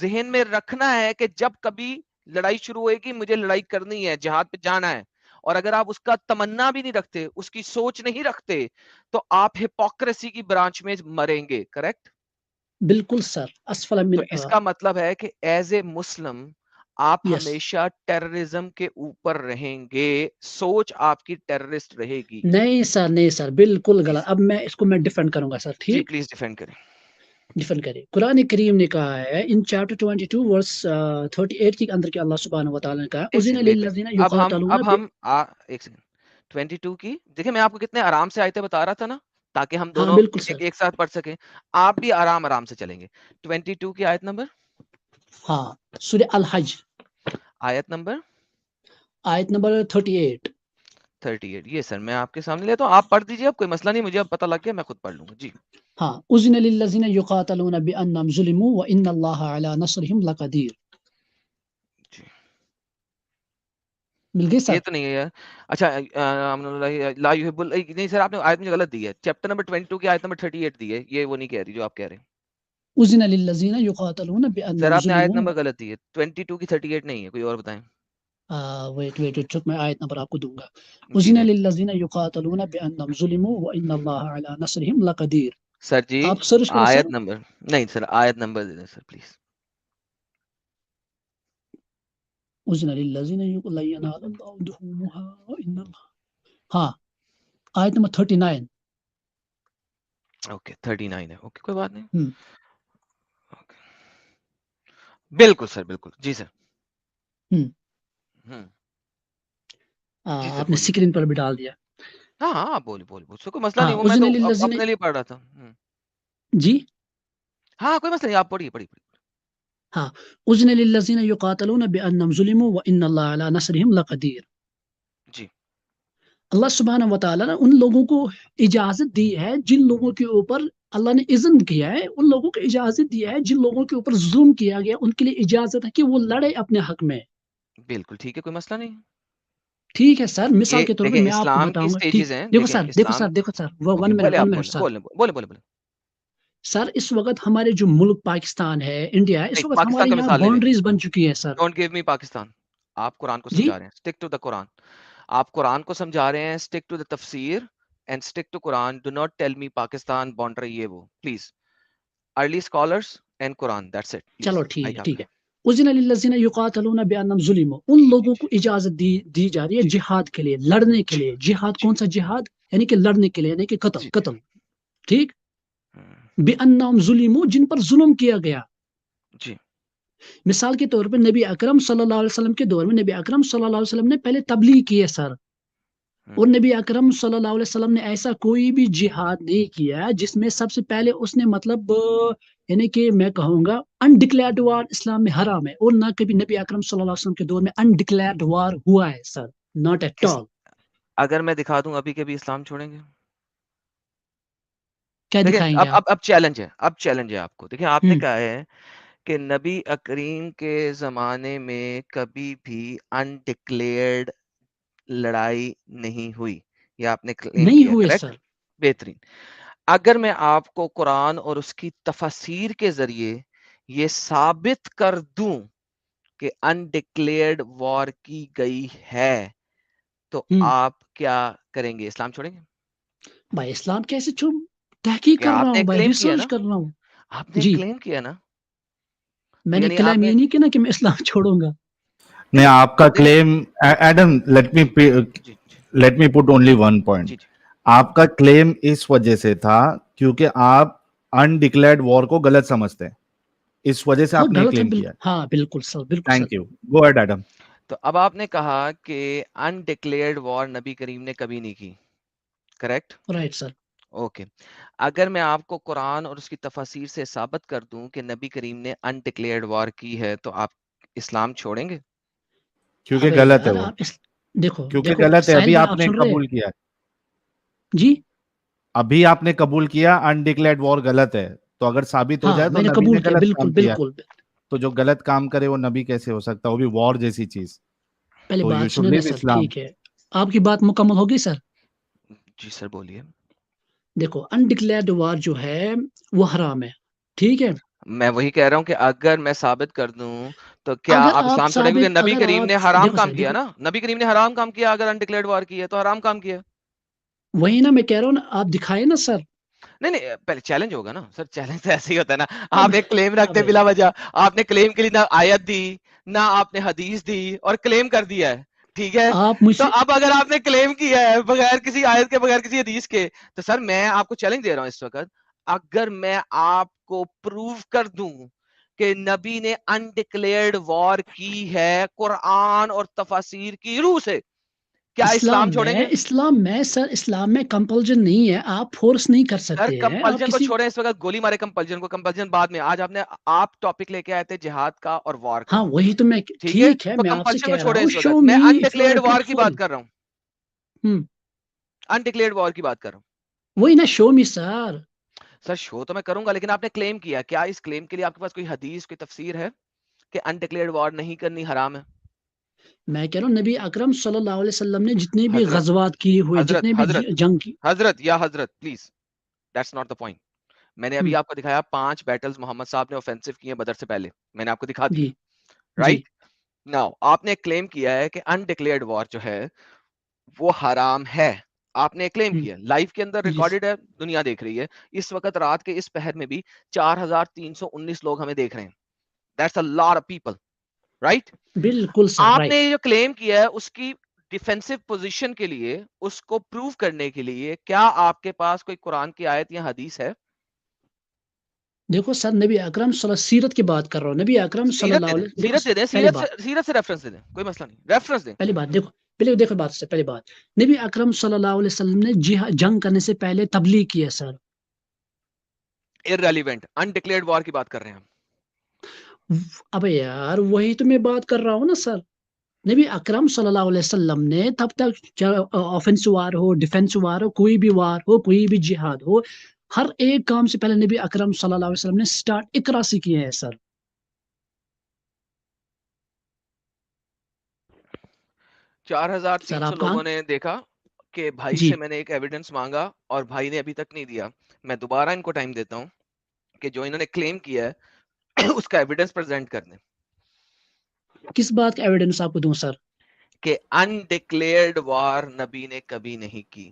S3: ذہن میں رکھنا ہے کہ جب کبھی لڑائی شروع ہوئے گی مجھے لڑائی کرنی ہے، جہاد پہ جانا ہے. اور اگر آپ اس کا تمنا بھی نہیں رکھتے، اس کی سوچ نہیں رکھتے، تو آپ ہپوکریسی کی برانچ میں مریں گے، کریکٹ؟
S4: بالکل سر اسفل
S3: تو
S4: من
S3: اس کا مطلب ہے کہ ایز اے مسلم آپ
S4: یس
S3: ہمیشہ ٹیررزم کے اوپر رہیں گے، سوچ آپ کی ٹیررسٹ رہے گی.
S4: نہیں سر بالکل
S3: جی
S4: غلط. اب میں اس کو میں ڈیفینڈ کروں گا سر.
S3: جی
S4: ٹھیک
S3: پلیز ڈیفینڈ کریں.
S4: ڈیفینڈ کرے. قرآن کریم نے کہا ہے ان چیپٹر 22 ورس 38 کے اندر کہ اللہ سبحانہ و تعالیٰ نے کہا
S3: ایک
S4: اذن
S3: سیکنڈ ویٹ
S4: للذین
S3: اب ہم
S4: یقاتلون
S3: ایک سیکنڈ 22 کی دیکھیں میں آپ کو کتنے آرام سے آیتیں بتا رہا تھا نا تاکہ ہم
S4: ہاں
S3: دونوں
S4: بالکل سر.
S3: ایک ساتھ پڑھ سکیں. آپ بھی آرام سے چلیں گے. 22 کی آیت نمبر
S4: ہاں سورہ الحج
S3: آیت نمبر
S4: آیت نمبر 38.
S3: 38. یہ سر میں آپ کے سامنے لیتا ہوں، آپ پڑھ دیجیے. اب کوئی مسئلہ نہیں، مجھے اب پتہ لگ گیا، میں خود پڑھ لوں گا. جی
S4: ہاں اذن للذین یقاتلون بانہم ظلموا وان اللہ علی نصرہم لقدیر.
S3: جی
S4: مل گئی سر.
S3: یہ تو نہیں ہے یار. اچھا لا یحب نہیں سر، آپ نے آیت مجھے غلط دی ہے. چیپٹر نمبر 22 کی آیت نمبر 38 دی ہے، یہ وہ نہیں کہہ رہی جو آپ کہہ رہے ہیں.
S4: اذن للذین یقاتلون
S3: سر
S4: بانہم
S3: آپ نے آیت
S4: ظلموا.
S3: نمبر غلط دی ہے. 22 کی 38 نہیں ہے، کوئی اور بتائیں.
S4: ویٹ چک میں آیت نمبر آپ کو دوں گا.
S3: جی
S4: اذن
S3: دیں
S4: للذین یقاتلون بانہم ظلموا وان اللہ علی نصرہم لقدیر.
S3: سر. جی
S4: آپ سرچ کریں سر.
S3: آیت نمبر نہیں سر، آیت نمبر دے دیں سر پلیز.
S4: اذن للذین یقاتلون اللہ. ہاں آیت نمبر 39.
S3: اوکے 39 ہے. اوکے کوئی بات نہیں.
S4: ہم.
S3: اوکے. بالکل سر بالکل. جی سر.
S4: ہم.
S3: ہم. جی سر
S4: آپ نے
S3: بولیے.
S4: اسکرین پر بھی ڈال دیا.
S3: ہاں ہاں آپ بولیے اس کوئی مسئلہ
S4: ہاں
S3: نہیں، وہ میں
S4: اذن
S3: تو
S4: للذین.
S3: اپنے لیے پڑھ رہا تھا.
S4: جی
S3: ہاں کوئی مسئلہ نہیں، آپ پڑھیے.
S4: ہاں اذن للذین یقاتلون بانہم ظلموا وان اللہ علی نصرہم لقدیر.
S3: جی
S4: اللہ سبحانہ و تعالیٰ نے ان لوگوں کو اجازت دی ہے جن لوگوں کے اوپر اللہ نے اذن کیا ہے، ان لوگوں کو اجازت دیا ہے جن لوگوں کے اوپر ظلم کیا گیا ان کے لیے اجازت ہے کہ وہ لڑے اپنے حق میں.
S3: بالکل ٹھیک ہے، کوئی مسئلہ نہیں.
S4: ٹھیک ہے سر. مثال
S3: یہ
S4: کے طور پہ
S3: دیکھیں
S4: میں آپ کو
S3: اسلام کی
S4: بتاؤں گا. ٹھیک
S3: سٹیجز ہیں.
S4: دیکھو
S3: دیکھیں
S4: سر
S3: اسلام. اوکے
S4: ون
S3: پہلے آپ
S4: منٹ سر.
S3: بولیں.
S4: سر اس وقت ہمارے جو ملک پاکستان ہے، انڈیا ہے، اس
S3: نہیں
S4: وقت
S3: پاکستان
S4: ہمارے
S3: کا
S4: یہاں
S3: مثال لے لیں.
S4: باؤنڈریز بن چکی ہے سر.
S3: ڈونٹ گیو می پاکستان. آپ قرآن کو
S4: جی
S3: سمجھا رہے ہیں، اسٹک ٹو دا قرآن. آپ قرآن کو سمجھا رہے ہیں، stick to the tafsir and stick to Quran. Do not tell me Pakistan boundary یہ وہ please. Early scholars and Quran, that's it please.
S4: چلو ٹھیک ہے. اذن للذین یقاتلون بانہم ظلموا. ان لوگوں کو اجازت دی جا رہی ہے
S3: جی
S4: جہاد کے لیے، لڑنے کے
S3: جی
S4: لیے. جہاد
S3: جی
S4: کون سا جہاد؟ یعنی کہ لڑنے کے لیے، یعنی کہ
S3: جی
S4: قتل. ٹھیک.
S3: ہم،
S4: بانہم ظلموا جن پر ظلم کیا گیا.
S3: جی
S4: مثال کے طور پہ نبی اکرم صلی اللہ علیہ وسلم کے دور میں نبی اکرم صلی اللہ علیہ وسلم نے پہلے تبلیغ کی ہے سر.
S3: ہم،
S4: اور نبی اکرم صلی اللہ علیہ وسلم نے ایسا کوئی بھی جہاد نہیں کیا جس میں سب سے پہلے اس نے مطلب یعنی کہ میں کہوں گا انڈکلیئرڈ وار اسلام میں حرام ہے. اور نہ کبھی نبی اکرم صلی اللہ علیہ وسلم کے دور میں انڈکلیئرڈ وار ہوا ہے سر. ناٹ ایٹ
S3: اس
S4: آل.
S3: اگر میں دکھا دوں ابھی کے بھی اسلام چھوڑیں گے؟
S4: کیا
S3: دیکھیں
S4: دکھائیں گے آپ؟
S3: اب چیلنج ہے. چیلنج ہے آپ کو. دیکھیں آپ نے
S4: ہم.
S3: کہا ہے کہ نبی کریم کے زمانے میں کبھی بھی انڈکلیئرڈ لڑائی نہیں ہوئی، یہ آپ نے کلیم
S4: نہیں
S3: کیا،
S4: ہوئے
S3: کریکٹ؟
S4: سر.
S3: بہترین. اگر میں آپ کو قرآن اور اس کی تفاسیر کے ذریعے یہ ثابت کر دوں کہ انڈکلیئرڈ وار کی گئی ہے تو
S4: ہم.
S3: آپ کیا کریں گے؟ اسلام چھوڑیں گے؟
S4: بھائی اسلام کیسے چھوڑ؟ تحقیق کر
S3: کیا
S4: رہا
S3: آپ نے
S4: ہوں بھائی،
S3: کلیم کیا نا؟
S4: ریسرچ کر رہا ہوں.
S3: آپ نے
S4: جی
S3: کلیم کیا نا؟
S4: میں
S3: تو
S4: نے
S3: یعنی آپ
S4: کلیم
S3: نے
S4: یہ نہیں کیا نا کہ میں اسلام چھوڑوں گا.
S6: نہیں آپ کا
S3: دیکھیں
S6: کلیم ایڈم
S3: جی
S6: لیٹ می پٹ اونلی ون پوائنٹ.
S3: جی جی
S6: آپ کا کلیم اس وجہ سے تھا کیونکہ آپ انڈکلیئرڈ وار کو غلط سمجھتے ہیں، اس وجہ سے
S4: ہاں
S6: آپ نے
S4: غلط ہے
S6: کلیم کیا.
S4: ہاں بالکل سر، بالکل sir.
S6: Thank you. Go ahead Adam.
S3: تو اب آپ نے کہا کہ انڈکلیئرڈ وار نبی کریم نے کبھی نہیں کی، کریکٹ؟
S4: Right sir.
S3: اوکے. اگر میں آپ کو قرآن اور اس کی تفاسیر سے ثابت کر دوں کہ نبی کریم نے انڈکلیئرڈ وار کی ہے تو آپ اسلام چھوڑیں گے؟
S6: کیونکہ
S4: ابے
S6: غلط ہے
S4: یار
S6: وہ،
S4: آپ دیکھو
S6: کیونکہ غلط ہے.
S4: ساحل
S6: ابھی
S4: بھائی
S6: آپ
S4: آپ
S6: نے
S4: سن رہے ہیں؟
S6: قبول کیا،
S4: جی
S6: ابھی آپ نے قبول کیا انڈکلیئرڈ وار غلط ہے. تو اگر ثابت ہو
S4: ہاں
S6: جائے تو
S4: میں نے
S6: نبی نے
S4: قبول کیا،
S6: غلط
S4: بالکل
S6: کام کیا،
S4: بالکل.
S6: تو جو غلط کام کرے وہ نبی کیسے ہو سکتا؟ وہ بھی وار جیسی چیز.
S4: پہلے
S6: تو یو
S4: بات
S6: شوڈ
S4: سنیں نا
S6: لیو
S4: سر.
S6: اسلام.
S4: ٹھیک ہے آپ کی بات مکمل ہوگی سر.
S3: جی سر بولیے.
S4: دیکھو انڈکلیئرڈ وار جو ہے وہ حرام ہے. ٹھیک ہے.
S3: میں وہی کہہ رہا ہوں کہ اگر میں ثابت کر دوں تو کیا آپ اسلام چھوڑیں گے؟ کیونکہ نبی کریم نے حرام
S4: دیکھو
S3: کام
S4: سر
S3: کیا
S4: دیکھو
S3: نا، نبی کریم نے حرام کام کیا. اگر انڈکلیئرڈ وار کی ہے تو حرام کام کیا.
S4: وہی نا میں کہہ رہا ہوں نا، آپ دکھائے نا سر.
S3: نہیں نہیں پہلے چیلنج ہوگا نا سر, چیلنج تو ایسے ہی ہوتا ہے نا,
S4: اب
S3: آپ ایک کلیم رکھتے
S4: اب
S3: بلا وجہ, آپ نے کلیم کے لیے نہ آیت دی نہ آپ نے حدیث دی اور کلیم کر دیا ہے, ٹھیک ہے.
S4: آپ مجھ
S3: تو
S4: سے
S3: اب اگر آپ نے کلیم کیا ہے بغیر کسی آیت کے بغیر کسی حدیث کے, تو سر میں آپ کو چیلنج دے رہا ہوں اس وقت, اگر میں آپ کو پروو کر دوں کہ نبی نے انڈکلیئرڈ وار کی ہے قرآن اور تفاسیر کی روح سے, کیا اسلام چھوڑیں گے؟
S4: اسلام میں سر, اسلام میں کمپلجن نہیں ہے, آپ فورس نہیں کر
S3: سر
S4: سکتے ہیں. آپ
S3: کمپلجن کو
S4: کسی
S3: چھوڑیں اس وقت, گولی مارے کمپلجن کو, کمپلجن بعد میں. آج آپ ٹاپک لے کے آئے تھے جہاد کا اور وار کا,
S4: ہاں وہی تو میں,
S3: ٹھیک ہے,
S4: ٹھیک ہے
S3: تو
S4: میں آپ سے
S3: کمپلشن کو
S4: کہہ رہا
S3: چھوڑیں
S4: ہوں,
S3: اس
S4: شو
S3: وقت. میں
S4: می اف یو
S3: انڈکلیئرڈ
S4: آر
S3: وار کی
S4: ٹروتفل.
S3: بات کر رہا ہوں, انڈکلیئرڈ وار کی بات کر رہا ہوں.
S4: وہی نا, شو می سر.
S3: سر شو تو میں کروں گا, لیکن آپ نے کلیم کیا, کیا اس کلیم کے لیے آپ کے پاس کوئی حدیث کوئی تفسیر ہے کہ انڈکلیئرڈ وار نہیں کرنی حرام ہے؟
S4: میں کہہ رہا ہوں نبی اکرم صلی اللہ علیہ وسلم نے جتنے بھی
S3: حضرت
S4: غزوات کیے ہوئے,
S3: حضرت
S4: جتنے بھی
S3: حضرت
S4: جنگ کی.
S3: حضرت یا حضرت please, that's not the point. میں نے ابھی آپ کو دکھایا 5 بیٹلز محمد صاحب نے اوفینسو کیے بدر سے پہلے, میں نے آپ کو دکھا دی,
S4: جی جی
S3: رائٹ ناؤ. آپ نے کلیم کیا ہے کہ انڈکلیئرڈ وار جو ہے وہ حرام ہے, آپ نے کلیم کیا, لائف کے اندر
S4: یس
S3: ریکارڈڈ ہے, دنیا دیکھ رہی ہے. اس وقت رات کے اس پہر میں بھی 4319 لوگ ہمیں دیکھ رہے ہیں. That's a lot of people, right.
S4: بالکل سر,
S3: آپ نے
S4: رائٹ.
S3: جو کلیم کیا ہے اس کی ڈیفینسو پوزیشن کے لیے, اس کو پروو کرنے کے لیے, کیا آپ کے پاس کوئی قرآن کی آیت یا حدیث ہے؟
S4: دیکھو سر, نبی اکرم صلی اللہ سیرت کی بات کر رہا ہوں, نبی اکرم صلی
S3: سیرت
S4: اللہ
S3: دے دیں,
S4: علیہ, دیکھو
S3: سیرت دے دیں,
S4: پہلی بات,
S3: سیرت سے ریفرنس دے دیں, کوئی مسئلہ نہیں, ریفرنس دیں.
S4: پہلی بات دیکھو, پہلے دیکھو بات سے پہلی بات, نبی اکرم صلی اللہ علیہ وسلم نے جنگ کرنے سے پہلے تبلیغ کی ہے سر.
S3: irrelevant, undeclared war کی بات کر رہے ہیں ہم.
S4: ابے یار وہی تو میں بات کر رہا ہوں نا سر. نبی اکرم صلی اللہ علیہ وسلم نے تب تک آفینس وار ہو, ڈیفینس وار ہو, کوئی بھی وار ہو, کوئی بھی جہاد ہو, ہر ایک کام سے پہلے نبی اکرم صلی اللہ علیہ وسلم نے سٹارٹ اقرا سے کیے ہیں سر.
S3: 4300
S4: آپ کہاں,
S3: لوگوں نے دیکھا کہ بھائی
S4: جی
S3: سے میں نے ایک ایویڈنس مانگا اور بھائی نے ابھی تک نہیں دیا. میں دوبارہ ان کو ٹائم دیتا ہوں کہ جو انہوں نے کلیم کیا ہے اس کا ایویڈنس پریزنٹ کر دیں
S4: کس بات کا ایویڈنس آپ کو دوں سر؟
S3: کہ انڈکلیئرڈ وار نبی نے کبھی نہیں کی.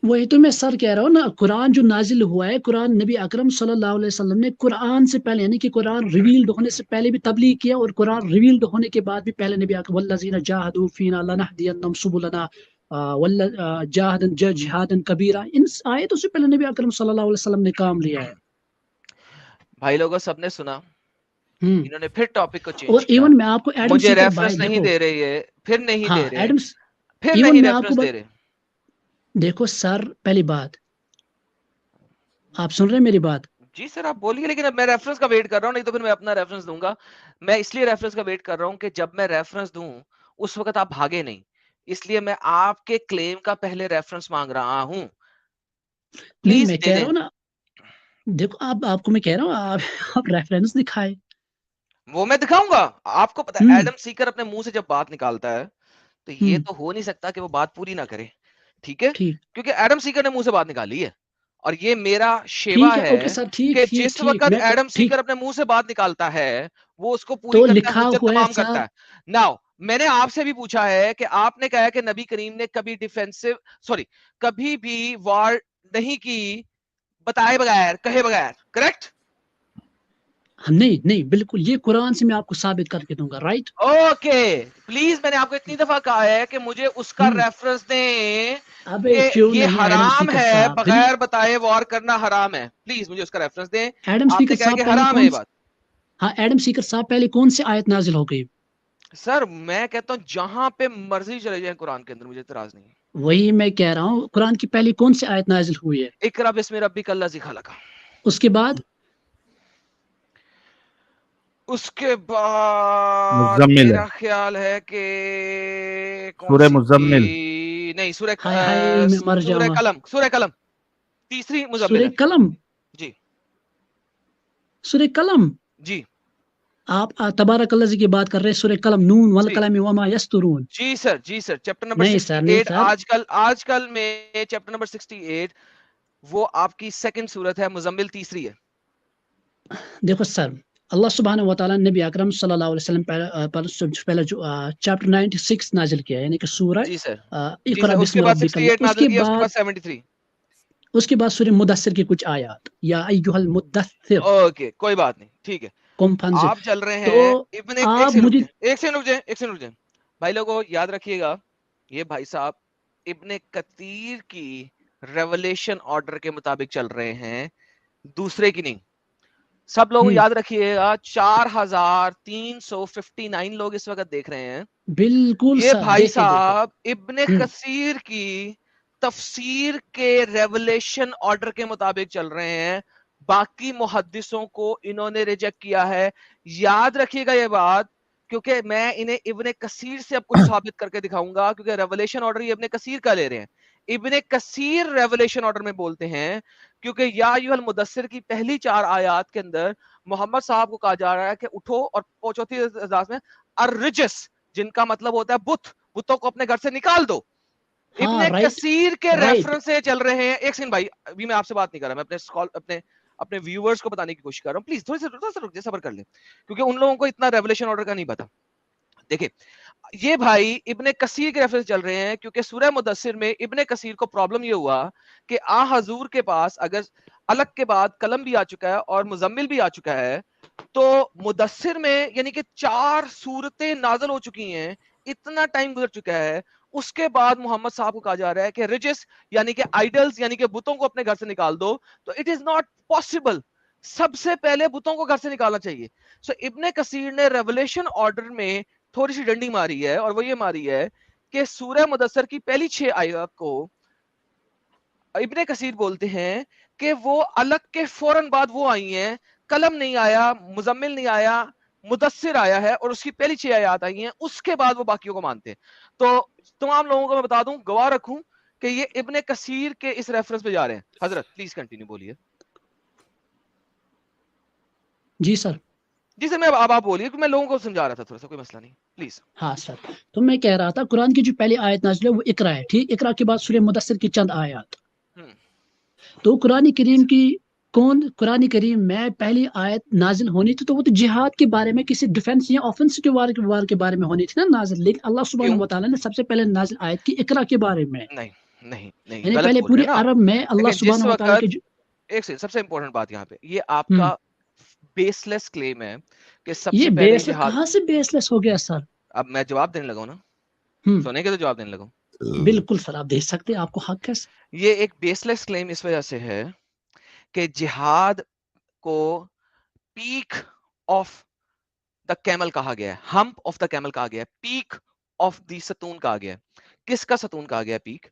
S4: وہی تو میں سر کہہ رہا ہوں نا, قرآن جو نازل ہوا ہے, قرآن نبی اکرم صلی اللہ علیہ وسلم نے قرآن سے پہلے, یعنی کہ قرآن ریویلڈ ہونے سے پہلے بھی تبلیغ کیا, اور قرآن ریویلڈ ہونے کے بعد بھی پہلے نبی اکرم والذین جاہدوا فینا لنہدینہم سبلنا جہادا کبیرا, ان آیتوں سے پہلے نبی اکرم صلی اللہ علیہ وسلم نے کام لیا ہے.
S3: بھائی لوگوں سب نے سنا, انہوں نے پھر ٹاپک کو
S4: اور
S3: چینج کیا,
S4: ایون میں آپ کو ایڈم
S3: مجھے
S4: سیکر بھائی
S3: ریفرنس نہیں
S4: دیکھو,
S3: دے رہی ہے, پھر نہیں
S4: ہاں
S3: دے رہے,
S4: ایڈمس,
S3: پھر
S4: ایون
S3: نہیں
S4: میں آپ کو
S3: ریفرنس دے رہے.
S4: دیکھو سر, پہلی بات, آپ سن رہے ہیں میری بات؟
S3: جی سر آپ بولیے, لیکن اب میں ریفرنس کا ویٹ کر رہا ہوں, نہیں تو پھر میں اپنا ریفرنس دوں گا. میں اس لیے ریفرنس کا ویٹ کر رہا ہوں کہ جب میں ریفرنس دوں اس وقت آپ بھاگے نہیں, اس لیے میں آپ کے کلیم کا پہلے ریفرنس مانگ رہا ہوں.
S4: نہیں
S3: پلیز
S4: میں
S3: دے
S4: کہہ
S3: دیں.
S4: رہا ہوں نا, دیکھو آپ کو میں کہہ رہا ہوں, آپ ریفرنس دکھائے.
S3: وہ میں دکھاؤں گا آپ کو. پتا ایڈم سیکر اپنے منہ سے جب بات نکالتا ہے تو یہ تو ہو نہیں سکتا کہ وہ بات پوری نہ کرے, ٹھیک ہے, کیونکہ ایڈم سیکر نے منہ سے بات نکالی ہے, اور یہ میرا شیوا
S4: ٹھیک ہے, اوکے
S3: ہے
S4: سر, ٹھیک
S3: کہ
S4: ٹھیک
S3: جس
S4: ٹھیک,
S3: وقت
S4: میں
S3: ایڈم
S4: ٹھیک,
S3: سیکر اپنے منہ سے بات نکالتا ہے وہ اس کو پوری
S4: تو
S3: کرتا ہے,
S4: لکھا
S3: حجت
S4: ہوا ہے
S3: تمام
S4: سر.
S3: کرتا ہے. ناؤ میں نے آپ سے بھی پوچھا ہے کہ آپ نے کہا کہ نبی کریم نے کبھی ڈیفینسو کبھی بھی وار نہیں کی بتائے بغیر, کہے بغیر, کریکٹ؟
S4: نہیں بالکل, یہ قرآن سے میں آپ کو ثابت کر کے دوں گا, رائٹ.
S3: اوکے پلیز, میں نے آپ کو اتنی دفعہ کہا ہے کہ مجھے اس کا ریفرنس دیں
S4: ابے
S3: کہ
S4: کیوں
S3: یہ
S4: نہیں ایڈم
S3: حرام
S4: سیکر
S3: ہے,
S4: صاحب,
S3: بغیر بتائے وار کرنا حرام ہے. پلیز مجھے اس کا ریفرنس دیں.
S4: ایڈم
S3: آپ
S4: سیکر
S3: نے کہا
S4: صاحب
S3: کہ
S4: پہلے
S3: حرام ہے
S4: کون,
S3: یہ بات.
S4: ہاں ایڈم سیکر صاحب پہلے کون سی آیت نازل ہو گئی؟
S3: سر میں کہتا ہوں جہاں پہ مرضی چلے جائیں قرآن کے اندر, مجھے اعتراض نہیں ہے.
S4: وہی میں کہہ رہا ہوں, قرآن کی پہلی کون سی آیت نازل ہوئی ہے؟
S3: اقرا بسم ربک الذی خلق.
S4: اس کے بعد
S3: اس کے بعد
S6: مزمل ہے,
S3: میرا خیال ہے کہ کون
S6: سورہ
S3: سی
S6: مزمل.
S3: تھی, نہیں
S4: ہائے ہائے میں مر
S3: سورہ
S4: جاؤں گا,
S3: قلم, سورہ قلم تیسری مزمل
S4: سورہ
S3: ہے.
S4: قلم,
S3: جی
S4: سورہ قلم.
S3: جی
S4: آپ تبارک الذی کی بات کر رہے ہیں, سورہ قلم, نون
S3: جی
S4: والقلم وما یسطرون.
S3: جی سر, جی سر, چیپٹر نمبر
S4: نہیں سر, نہیں
S3: 68.
S4: سر,
S3: آج کل میں چیپٹر نمبر 68 وہ آپ کی سیکنڈ صورت ہے, مزمل تیسری ہے.
S4: دیکھو سر, اللہ سبحانہ و تعالیٰ نے نبی اکرم صلی اللہ علیہ وسلم پہلے جو چیپٹر 96 نازل کیا, یعنی کہ سورہ
S3: جی سر, جی
S4: اقرا
S3: سر, اس کے
S4: بسم
S3: بعد
S4: ربک
S3: 68
S4: اللہ. اس
S3: نازل
S4: کے
S3: کیا, اس کے
S4: بعد
S3: بعد 73.
S4: اس کے بعد سورہ مدثر کی کچھ آیات یا ایھا المدثر
S3: اوکے کوئی بات نہیں ٹھیک ہے.
S4: قم فانذر.
S3: آپ چل رہے
S4: تو
S3: ہیں ابن ایک
S4: آپ
S3: سیکنڈ
S4: مجھے
S3: ایک سیکنڈ رک جائیں بھائی لوگوں یاد رکھیے گا یہ بھائی صاحب ابن کثیر کی ریولیشن آرڈر کے مطابق چل رہے ہیں دوسرے کی نہیں. سب لوگ یاد رکھیے گا 4359 لوگ اس وقت دیکھ رہے ہیں.
S4: بالکل
S3: یہ
S4: سر
S3: بھائی
S4: دیکھے
S3: صاحب ابن کثیر کی تفسیر کے ریولیشن آرڈر کے مطابق چل رہے ہیں. باقی محدثوں کو انہوں نے ریجیکٹ کیا ہے. یاد رکھیے گا یہ بات کیونکہ میں انہیں ابن کثیر سے اب کچھ ثابت کر کے دکھاؤں گا کیونکہ ریولیشن آرڈر یہ ابن کثیر کا لے رہے ہیں. ابن کثیر ریولیشن آرڈر میں بولتے ہیں کیونکہ یا ایھا المدثر کی پہلی 4 آیات کے اندر محمد صاحب کو کہا جا رہا ہے کہ اٹھو اور چوتھی انداز میں الرجس جن کا مطلب ہوتا ہے بتوں کو اپنے گھر سے نکال دو. ابن کثیر کے ریفرنس سے چل رہے ہیں. ایک سیکنڈ بھائی ابھی میں آپ سے بات نہیں کر رہا میں اپنے ویورز کو بتانے کی کوشش کر رہا ہوں. پلیز تھوڑی سی رک جائے صبر کر لیں کیونکہ ان لوگوں کو اتنا ریولیشن آرڈر کا نہیں پتا. دیکھیں یہ بھائی ابن کثیر کے ریفرنس چل رہے ہیں کیونکہ سورہ مدثر میں ابن کثیر کو پرابلم یہ ہوا کہ حضور کے پاس اگر الگ کے بعد قلم بھی آ چکا ہے اور مزمل بھی آ چکا ہے تو مدثر میں یعنی کہ 4 سورتیں نازل ہو چکی ہیں. اتنا ٹائم گزر چکا ہے اس کے بعد محمد صاحب کو کہا جا رہا ہے کہ رجس یعنی کہ آئیڈلز یعنی کہ بتوں کو اپنے گھر سے نکال دو. تو اٹ از ناٹ پاسبل. سب سے پہلے بتوں کو گھر سے نکالنا چاہیے. سو ابن کثیر نے ریولیشن آرڈر میں تھوڑی سی ڈنڈی ماری ہے اور وہ یہ ماری ہے کہ سورہ مدثر کی پہلی 6 آیات کو ابن کثیر بولتے ہیں کہ وہ الگ کے فوراً بعد وہ آئی ہیں. قلم نہیں آیا, مزمل نہیں آیا, مدثر آیا ہے اور اس کی پہلی 6 آیات آئی ہیں. اس کے بعد وہ باقیوں کو مانتے ہیں. تو تمام لوگوں کو میں بتا دوں گواہ رکھوں کہ یہ ابن کثیر کے اس ریفرنس پہ جا رہے ہیں. حضرت پلیز کنٹینیو بولیے.
S4: جی سر
S3: میں اب آپ بولیے کہ میں لوگوں کو سمجھا رہا تھا تھوڑا سا کوئی مسئلہ نہیں پلیز.
S4: ہاں سر تو میں کہہ رہا تھا قرآن کی جو پہلی آیت نازل ہے وہ اقرا ہے ٹھیک. اقرا کے بعد سورہ مدثر کی چند آیات. تو قرآن کریم میں پہلی آیت نازل ہونی تھی تو وہ تو جہاد کے بارے میں کسی ڈیفنس یا آفنس کے وار کے بارے میں ہونی تھی نا نازل. لیکن اللہ سبحانہ و تعالیٰ نے سب سے پہلے نازل آیت کی اقرا کے بارے میں.
S3: نہیں
S4: یعنی پہلے پوری عرب میں اللہ سبحانہ و تعالیٰ کی
S3: ایک سب سے امپورٹنٹ بات یہاں پہ یہ آپ کا بیس لیس کلیم ہے کہ سب
S4: یہ
S3: سے پہلے
S4: بیس کہاں سے بیس لیس ہو گیا سر.
S3: اب میں جواب دینے لگا نا سونے کے تو جواب دینے لگا.
S4: بالکل سر آپ دیکھ سکتے ہیں آپ کو حق ہے.
S3: یہ ایک بیس لیس کلیم اس وجہ سے ہے کہ جہاد کو پیک آف دا کیمل کہا گیا ہے. ہمپ آف دا کیمل کہا گیا ہے. پیک آف دی ستون کہا گیا ہے. کس کا ستون کہا گیا ہے پیک؟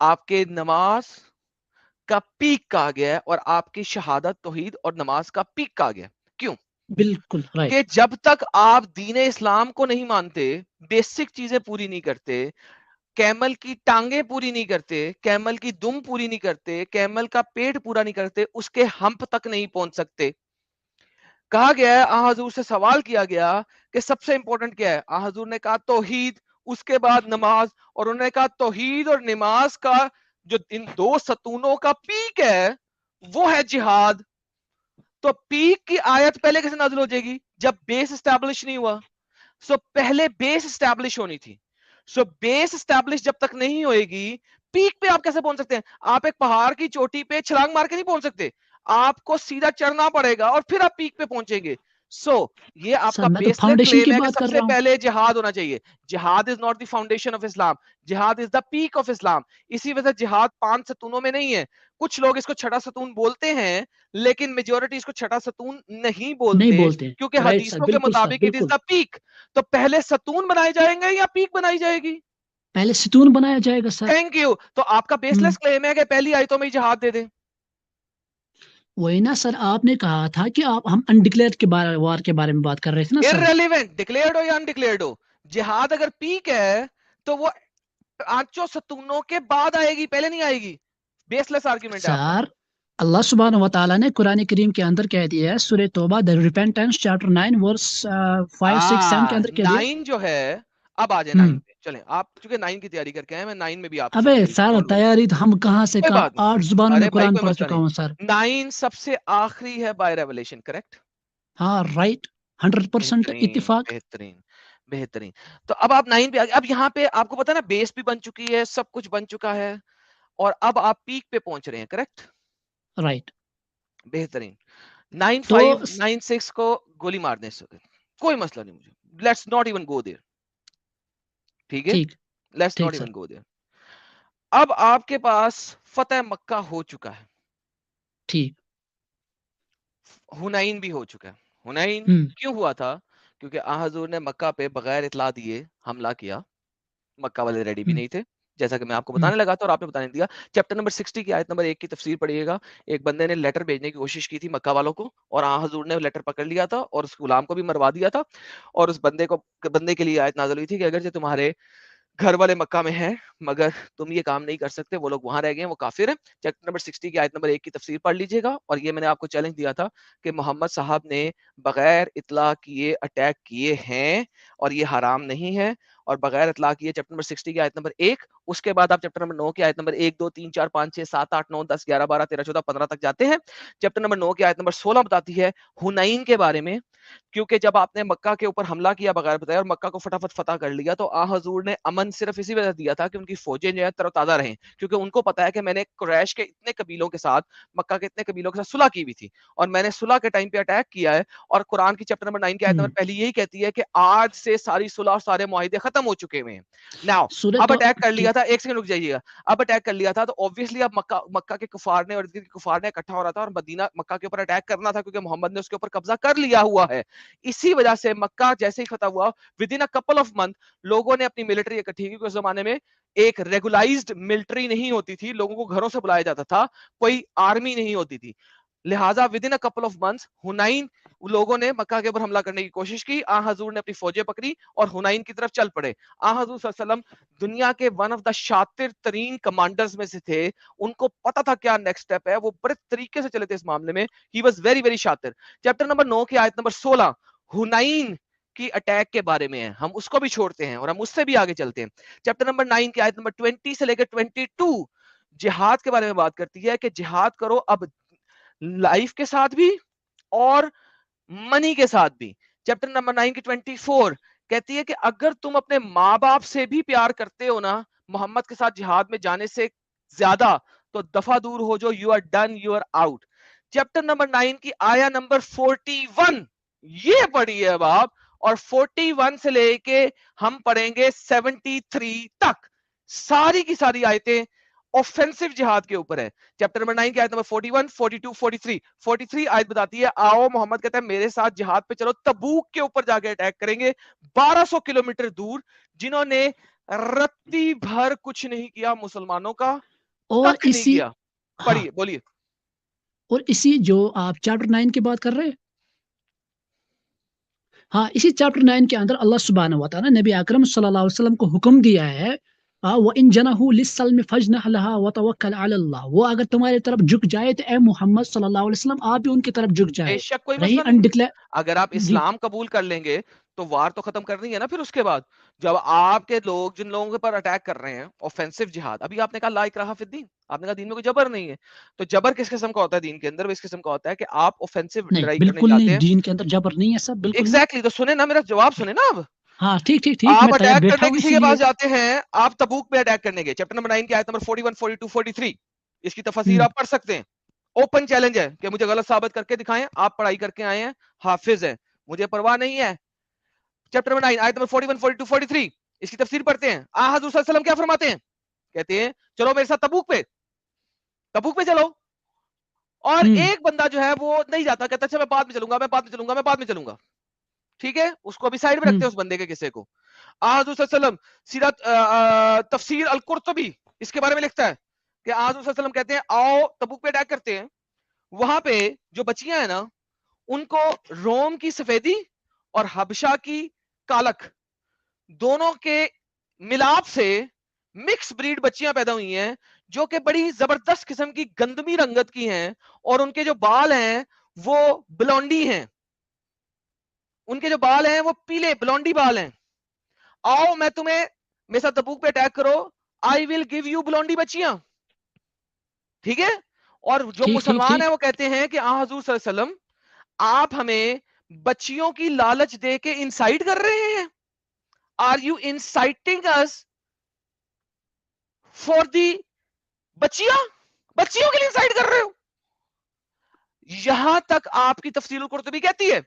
S3: آپ کے نماز کا پیک کہا گیا ہے اور آپ کی شہادت توحید اور نماز کا پیک کہا گیا ہے. کیوں؟
S4: بالکل
S3: کہ جب تک آپ دین اسلام کو نہیں مانتے, بیسک چیزیں پوری نہیں کرتے, کیمل کی ٹانگیں پوری نہیں کرتے, کیمل کی دم پوری نہیں کرتے, کیمل کا پیٹ پورا نہیں کرتے, اس کے ہمپ تک نہیں پہنچ سکتے. کہا گیا ہے حضور سے سوال کیا گیا کہ سب سے امپورٹنٹ کیا ہے؟ حضور نے کہا توحید, اس کے بعد نماز, اور انہوں نے کہا توحید اور نماز کا جو ان 2 ستونوں کا پیک ہے وہ ہے جہاد. تو پیک کی آیت پہلے کیسے نازل ہو جائے گی جب بیس اسٹیبلش نہیں ہوا؟ پہلے بیس اسٹیبلش ہونی تھی. بیس اسٹیبلش جب تک نہیں ہوئے گی پیک پہ آپ کیسے پہنچ سکتے ہیں؟ آپ ایک پہاڑ کی چوٹی پہ چھلانگ مار کے نہیں پہنچ سکتے, آپ کو سیدھا چڑھنا پڑے گا اور پھر آپ پیک پہ پہنچیں گے. یہ آپ کا بیس لیس کلیم ہے کہ سب سے پہلے جہاد ہونا چاہیے. جہاد is not the foundation of Islam, جہاد از دا پیک آف اسلام. اسی وجہ سے جہاد 5 ستونوں میں نہیں ہے. کچھ لوگ اس کو چھٹا ستون بولتے ہیں لیکن میجورٹی اس کو چھٹا ستون نہیں بولتے کیونکہ حدیثوں کے مطابق اٹ از دا پیک. تو پہلے ستون بنائے جائیں گے یا پیک بنائی جائے گی؟
S4: پہلے ستون بنایا جائے گا سر.
S3: Thank you. تو آپ کا بیس لیس کلیم ہے کہ پہلی آیتوں میں ہی جہاد دے دیں.
S4: وہی نا سر آپ نے کہا تھا کہ ہم انڈکلیئر کے وار کے بارے میں بات کر رہے تھے نا سر.
S3: irrelevant ڈکلیئرڈ ہو یا انڈکلیئرڈ ہو, جہاد اگر پیک ہے تو وہ 5 ستونوں کے بعد آئے گی, پہلے نہیں آئے گی. بیس لیس آرگیومنٹ ہے
S4: سر. اللہ سبحانہ و تعالیٰ نے قرآن کریم کے اندر کہہ دیا ہے سورہ توبہ ریپینٹنس چیپٹر 9 ورس 5 6 7 کے اندر کہہ دیا
S3: 9 جو ہے. اب آ جائیں 9 پہ چلیں. آپ چونکہ 9 کی تیاری کر کے آئے, میں 9 میں بھی آپ
S4: ابے سر تیاری تو ہم کہاں سے 8 زبانوں میں قرآن پڑھ چکا ہوں سر.
S3: 9 سب سے آخری ہے بائی ریولیشن, کریکٹ؟
S4: ہاں رائٹ 100% اتفاق.
S3: بہترین. تو اب آپ 9 پہ اب یہاں پہ آپ کو پتا نا بیس بھی بن چکی ہے, سب کچھ بن چکا ہے, اور اب آپ پیک پہ پہنچ رہے ہیں, کریکٹ؟
S4: رائٹ.
S3: بہترین.
S4: تو
S3: 9596 کو گولی مار دیں اس وقت, کوئی مسئلہ نہیں مجھے, لیٹس ناٹ ایون گو دیر. ٹھیک ہے,
S4: ٹھیک
S3: لیٹس ناٹ
S4: ٹھیک سر.
S3: ایون گو دیر. اب آپ کے پاس فتح مکہ ہو چکا ہے,
S4: ٹھیک.
S3: ہنین بھی ہو چکا ہے. ہنین کیوں ہوا تھا؟ کیونکہ آن حضور نے مکہ پہ بغیر اطلاع دیے حملہ کیا. مکہ والے ریڈی بھی نہیں تھے, جیسا کہ میں آپ کو بتانے لگا تھا اور آپ نے بتانے دیا. چیپٹر نمبر 60 کی آیت نمبر 1 کی تفسیر پڑھیے گا. ایک بندے نے لیٹر بھیجنے کی کوشش کی تھی مکہ والوں کو, اور آن حضور نے لیٹر پکڑ لیا تھا اور اس غلام کو بھی مروا دیا تھا, اور اس بندے کے لیے آیت نازل ہوئی تھی کہ اگرچہ تمہارے گھر والے مکہ میں ہیں مگر تم یہ کام نہیں کر سکتے, وہ لوگ وہاں رہ گئے ہیں, وہ کافر ہیں. چیپٹر نمبر 60 کی آیت نمبر 1 کی تفسیر پڑھ لیجئے گا. اور یہ میں نے آپ کو چیلنج دیا تھا کہ محمد صاحب نے بغیر اطلاع کیے اٹیک کیے ہیں اور یہ حرام نہیں ہے, اور بغیر اطلاع کیے چیپٹر نمبر 60 کی آیت نمبر 1. اس کے بعد آپ چیپٹر نمبر 9 کی آیت نمبر 1 2 3 4 5 6 7 8 9 10 11 12 13 14 15 تک جاتے ہیں. چیپٹر نمبر 9 کی آیت نمبر 16 بتاتی ہے ہنین کے بارے میں, کیونکہ جب آپ نے مکہ کے اوپر حملہ کیا بغیر بتایا اور مکہ کو فٹافٹ فتح کر لیا, تو آن حضور نے امن صرف اسی وجہ دیا تھا کہ ان کی فوجیں جو ہے تر و تازہ رہیں, کیونکہ ان کو پتا ہے کہ میں نے قریش کے اتنے قبیلوں کے ساتھ, مکہ کے اتنے قبیلوں کے ساتھ صلح کی ہوئی تھی, اور میں نے صلح کے ٹائم پہ اٹیک کیا ہے. اور قرآن کی چیپٹر نمبر 9 کی آیت نمبر پہلی یہی کہتی ہے کہ آج سے ساری صلح اور سارے معاہدے ختم ہو چکے ہوئے ہیں. ناؤ اب اٹیک کر لیا تھا, ایک سیکنڈ رک جائیے گا, اب اٹیک کر لیا تھا تو obviously اب مکہ کے کفار نے اور کفار نے اکٹھا ہو رہا تھا اور مدینہ مکہ کے اوپر اٹیک کرنا تھا, کیونکہ محمد نے اس کے اوپر قبضہ کر لیا ہوا ہے. اسی وجہ سے مکہ جیسے ہی فتح ہوا ودن اے کپل آف منتھ لوگوں نے اپنی ملٹری اکٹھی کی. اس زمانے میں ایک ریگولائزڈ ملٹری نہیں ہوتی تھی, لوگوں کو گھروں سے بلایا جاتا تھا, کوئی آرمی نہیں ہوتی تھی. لہٰذا ودن اے کپل آف منتھس ہنین لوگوں نے مکہ کے اوپر حملہ کرنے کی کوشش کی. آن حضور نے اپنی فوجیں پکڑی اور ہنین کی طرف چل پڑے. آن حضور صلی اللہ علیہ وسلم دنیا کے ون آف دا شاطر ترین کمانڈرز میں سے تھے, ان کو پتا تھا کیا نیکسٹ سٹیپ ہے, وہ بڑے طریقے سے چلے تھے اس معاملے میں. ہی واز ویری ویری شاطر. چیپٹر نمبر 9 کی آیت نمبر 16 ہنین کی اٹیک کے بارے میں ہے, ہم اس کو بھی چھوڑتے ہیں اور ہم اس سے بھی آگے چلتے ہیں. چیپٹر نمبر 9 کی آیت نمبر 20 سے لے کے 22 جہاد کے بارے میں بات کرتی ہے کہ جہاد کرو اب لائف کے ساتھ بھی اور منی کے ساتھ بھی. چیپٹر نمبر 9 کی 24 کہتی ہے کہ اگر تم اپنے ماں باپ سے بھی پیار کرتے ہو نا محمد کے ساتھ جہاد میں جانے سے زیادہ, تو دفع دور ہو جو, you are done, you are out. Chapter number 9 کی آیا نمبر 41 یہ پڑھی ہے اب آپ, اور 41 سے لے کے ہم پڑھیں گے 73 تک, ساری کی ساری آیتیں اوفینسو جہاد کے اوپر ہے. چیپٹر نمبر 9 کی آیت نمبر 41 42 43 آیت بتاتی ہے آؤ, محمد کہتا ہے میرے ساتھ جہاد پہ چلو, تبوک کے اوپر جا کے اٹیک کریں گے 1200 کلومیٹر دور, جنہوں نے رتی بھر کچھ نہیں کیا مسلمانوں کا,
S4: اور
S3: تک نہیں
S4: اسی
S3: کیا. پڑھیے بولیے.
S4: اور اسی جو آپ چیپٹر 9 کی بات کر رہے ہیں, ہاں اسی چیپٹر 9 کے اندر اللہ سبحانہ و تعالیٰ نبی اکرم صلی اللہ علیہ وسلم کو حکم دیا ہے وَإِن جَنَحُوا لِلسَّلْمِ فَاجْنَحْ لَهَا وَتَوَكَّلْ عَلَى اللَّهِ, وہ اگر تمہاری طرف جھک جائے تو اے محمد صلی اللہ علیہ وسلم آپ بھی ان کی طرف جھک
S3: بے
S4: جائے.
S3: شک کوئی
S4: رہی
S3: مسئلہ نہیں,
S4: انڈکلیئر
S3: اگر آپ
S4: جی
S3: اسلام قبول کر لیں گے تو وار تو ختم کرنی ہے نا. پھر اس کے بعد جب آپ کے لوگ جن لوگوں کے پر اٹیک کر رہے ہیں اوفینسو جہاد, ابھی آپ نے کہا لا اکراہ فی الدین, آپ نے کہا دین میں کوئی جبر نہیں ہے, تو جبر کس قسم کا ہوتا ہے دین کے اندر؟ وہ اس قسم کا ہوتا ہے کہ آپ اوفینسو
S4: نہیں
S3: لڑائی کرنے
S4: بالکل
S3: جاتے
S4: نہیں,
S3: ہیں.
S4: دین کے اندر جبر نہیں ہے سب, بالکل نہیں.
S3: ایگزیکٹلی, تو سنیں نا میرا جواب, سنیں نا. اب
S4: ہاں ٹھیک ٹھیک ٹھیک,
S3: آپ
S4: میں تیار
S3: اٹیک
S4: بیٹھا
S3: کرنے
S4: ہوں
S3: کسی
S4: اسی
S3: کے
S4: لیے.
S3: پاس جاتے ہیں, آپ تبوک پہ اٹیک کرنے گئے. چیپٹر نمبر 9 کی آیت نمبر 41 42 43 اس کی تفسیر آپ پڑھ سکتے ہیں. اوپن چیلنج ہے کہ مجھے غلط ثابت کر کے دکھائیں, آپ پڑھائی کر کے آئے ہیں, حافظ ہیں, مجھے پرواہ نہیں ہے. چیپٹر نمبر 9 آیت نمبر 41 42 43 اس کی تفسیر پڑھتے ہیں. حضور صلی اللہ علیہ وسلم کیا فرماتے ہیں؟ کہتے ہیں چلو میرے ساتھ تبوک پہ چلو. اور ایک بندہ جو ہے وہ نہیں جاتا, کہتا اچھا میں بعد میں چلوں گا. ٹھیک ہے, اس کو ابھی سائڈ میں رکھتے ہیں, اس بندے کے قصے کو. حضور صلی اللہ علیہ وسلم سیرت تفسیر القرطبی اس کے بارے میں لکھتا ہے کہ حضور صلی اللہ علیہ وسلم کہتے ہیں آؤ تبوک پہ اٹیک کرتے ہیں. وہاں پہ جو بچیاں ہیں نا ان کو روم کی سفیدی اور حبشہ کی کالک دونوں کے ملاپ سے مکس بریڈ بچیاں پیدا ہوئی ہیں جو کہ بڑی زبردست قسم کی گندمی رنگت کی ہیں, اور ان کے جو بال ہیں وہ بلونڈی ہیں, ان کے جو بال ہیں وہ پیلے بلونڈی بال ہیں. آؤ میں تمہیں میرے ساتھ تبوک پہ اٹیک کرو, آئی ول گیو یو بلونڈی بچیاں. ٹھیک ہے, اور جو
S4: ٹھیک ٹھیک
S3: مسلمان
S4: ٹھیک,
S3: ہیں وہ کہتے ہیں کہ حضور صلی اللہ علیہ وسلم آپ ہمیں بچیوں کی لالچ دے کے انسائٹ کر رہے ہیں. آر یو انسائٹنگ اس فار دی بچیوں کے لیے انسائٹ کر رہے ہو. یہاں تک آپ کی تفسیر القرطبی کہتی ہے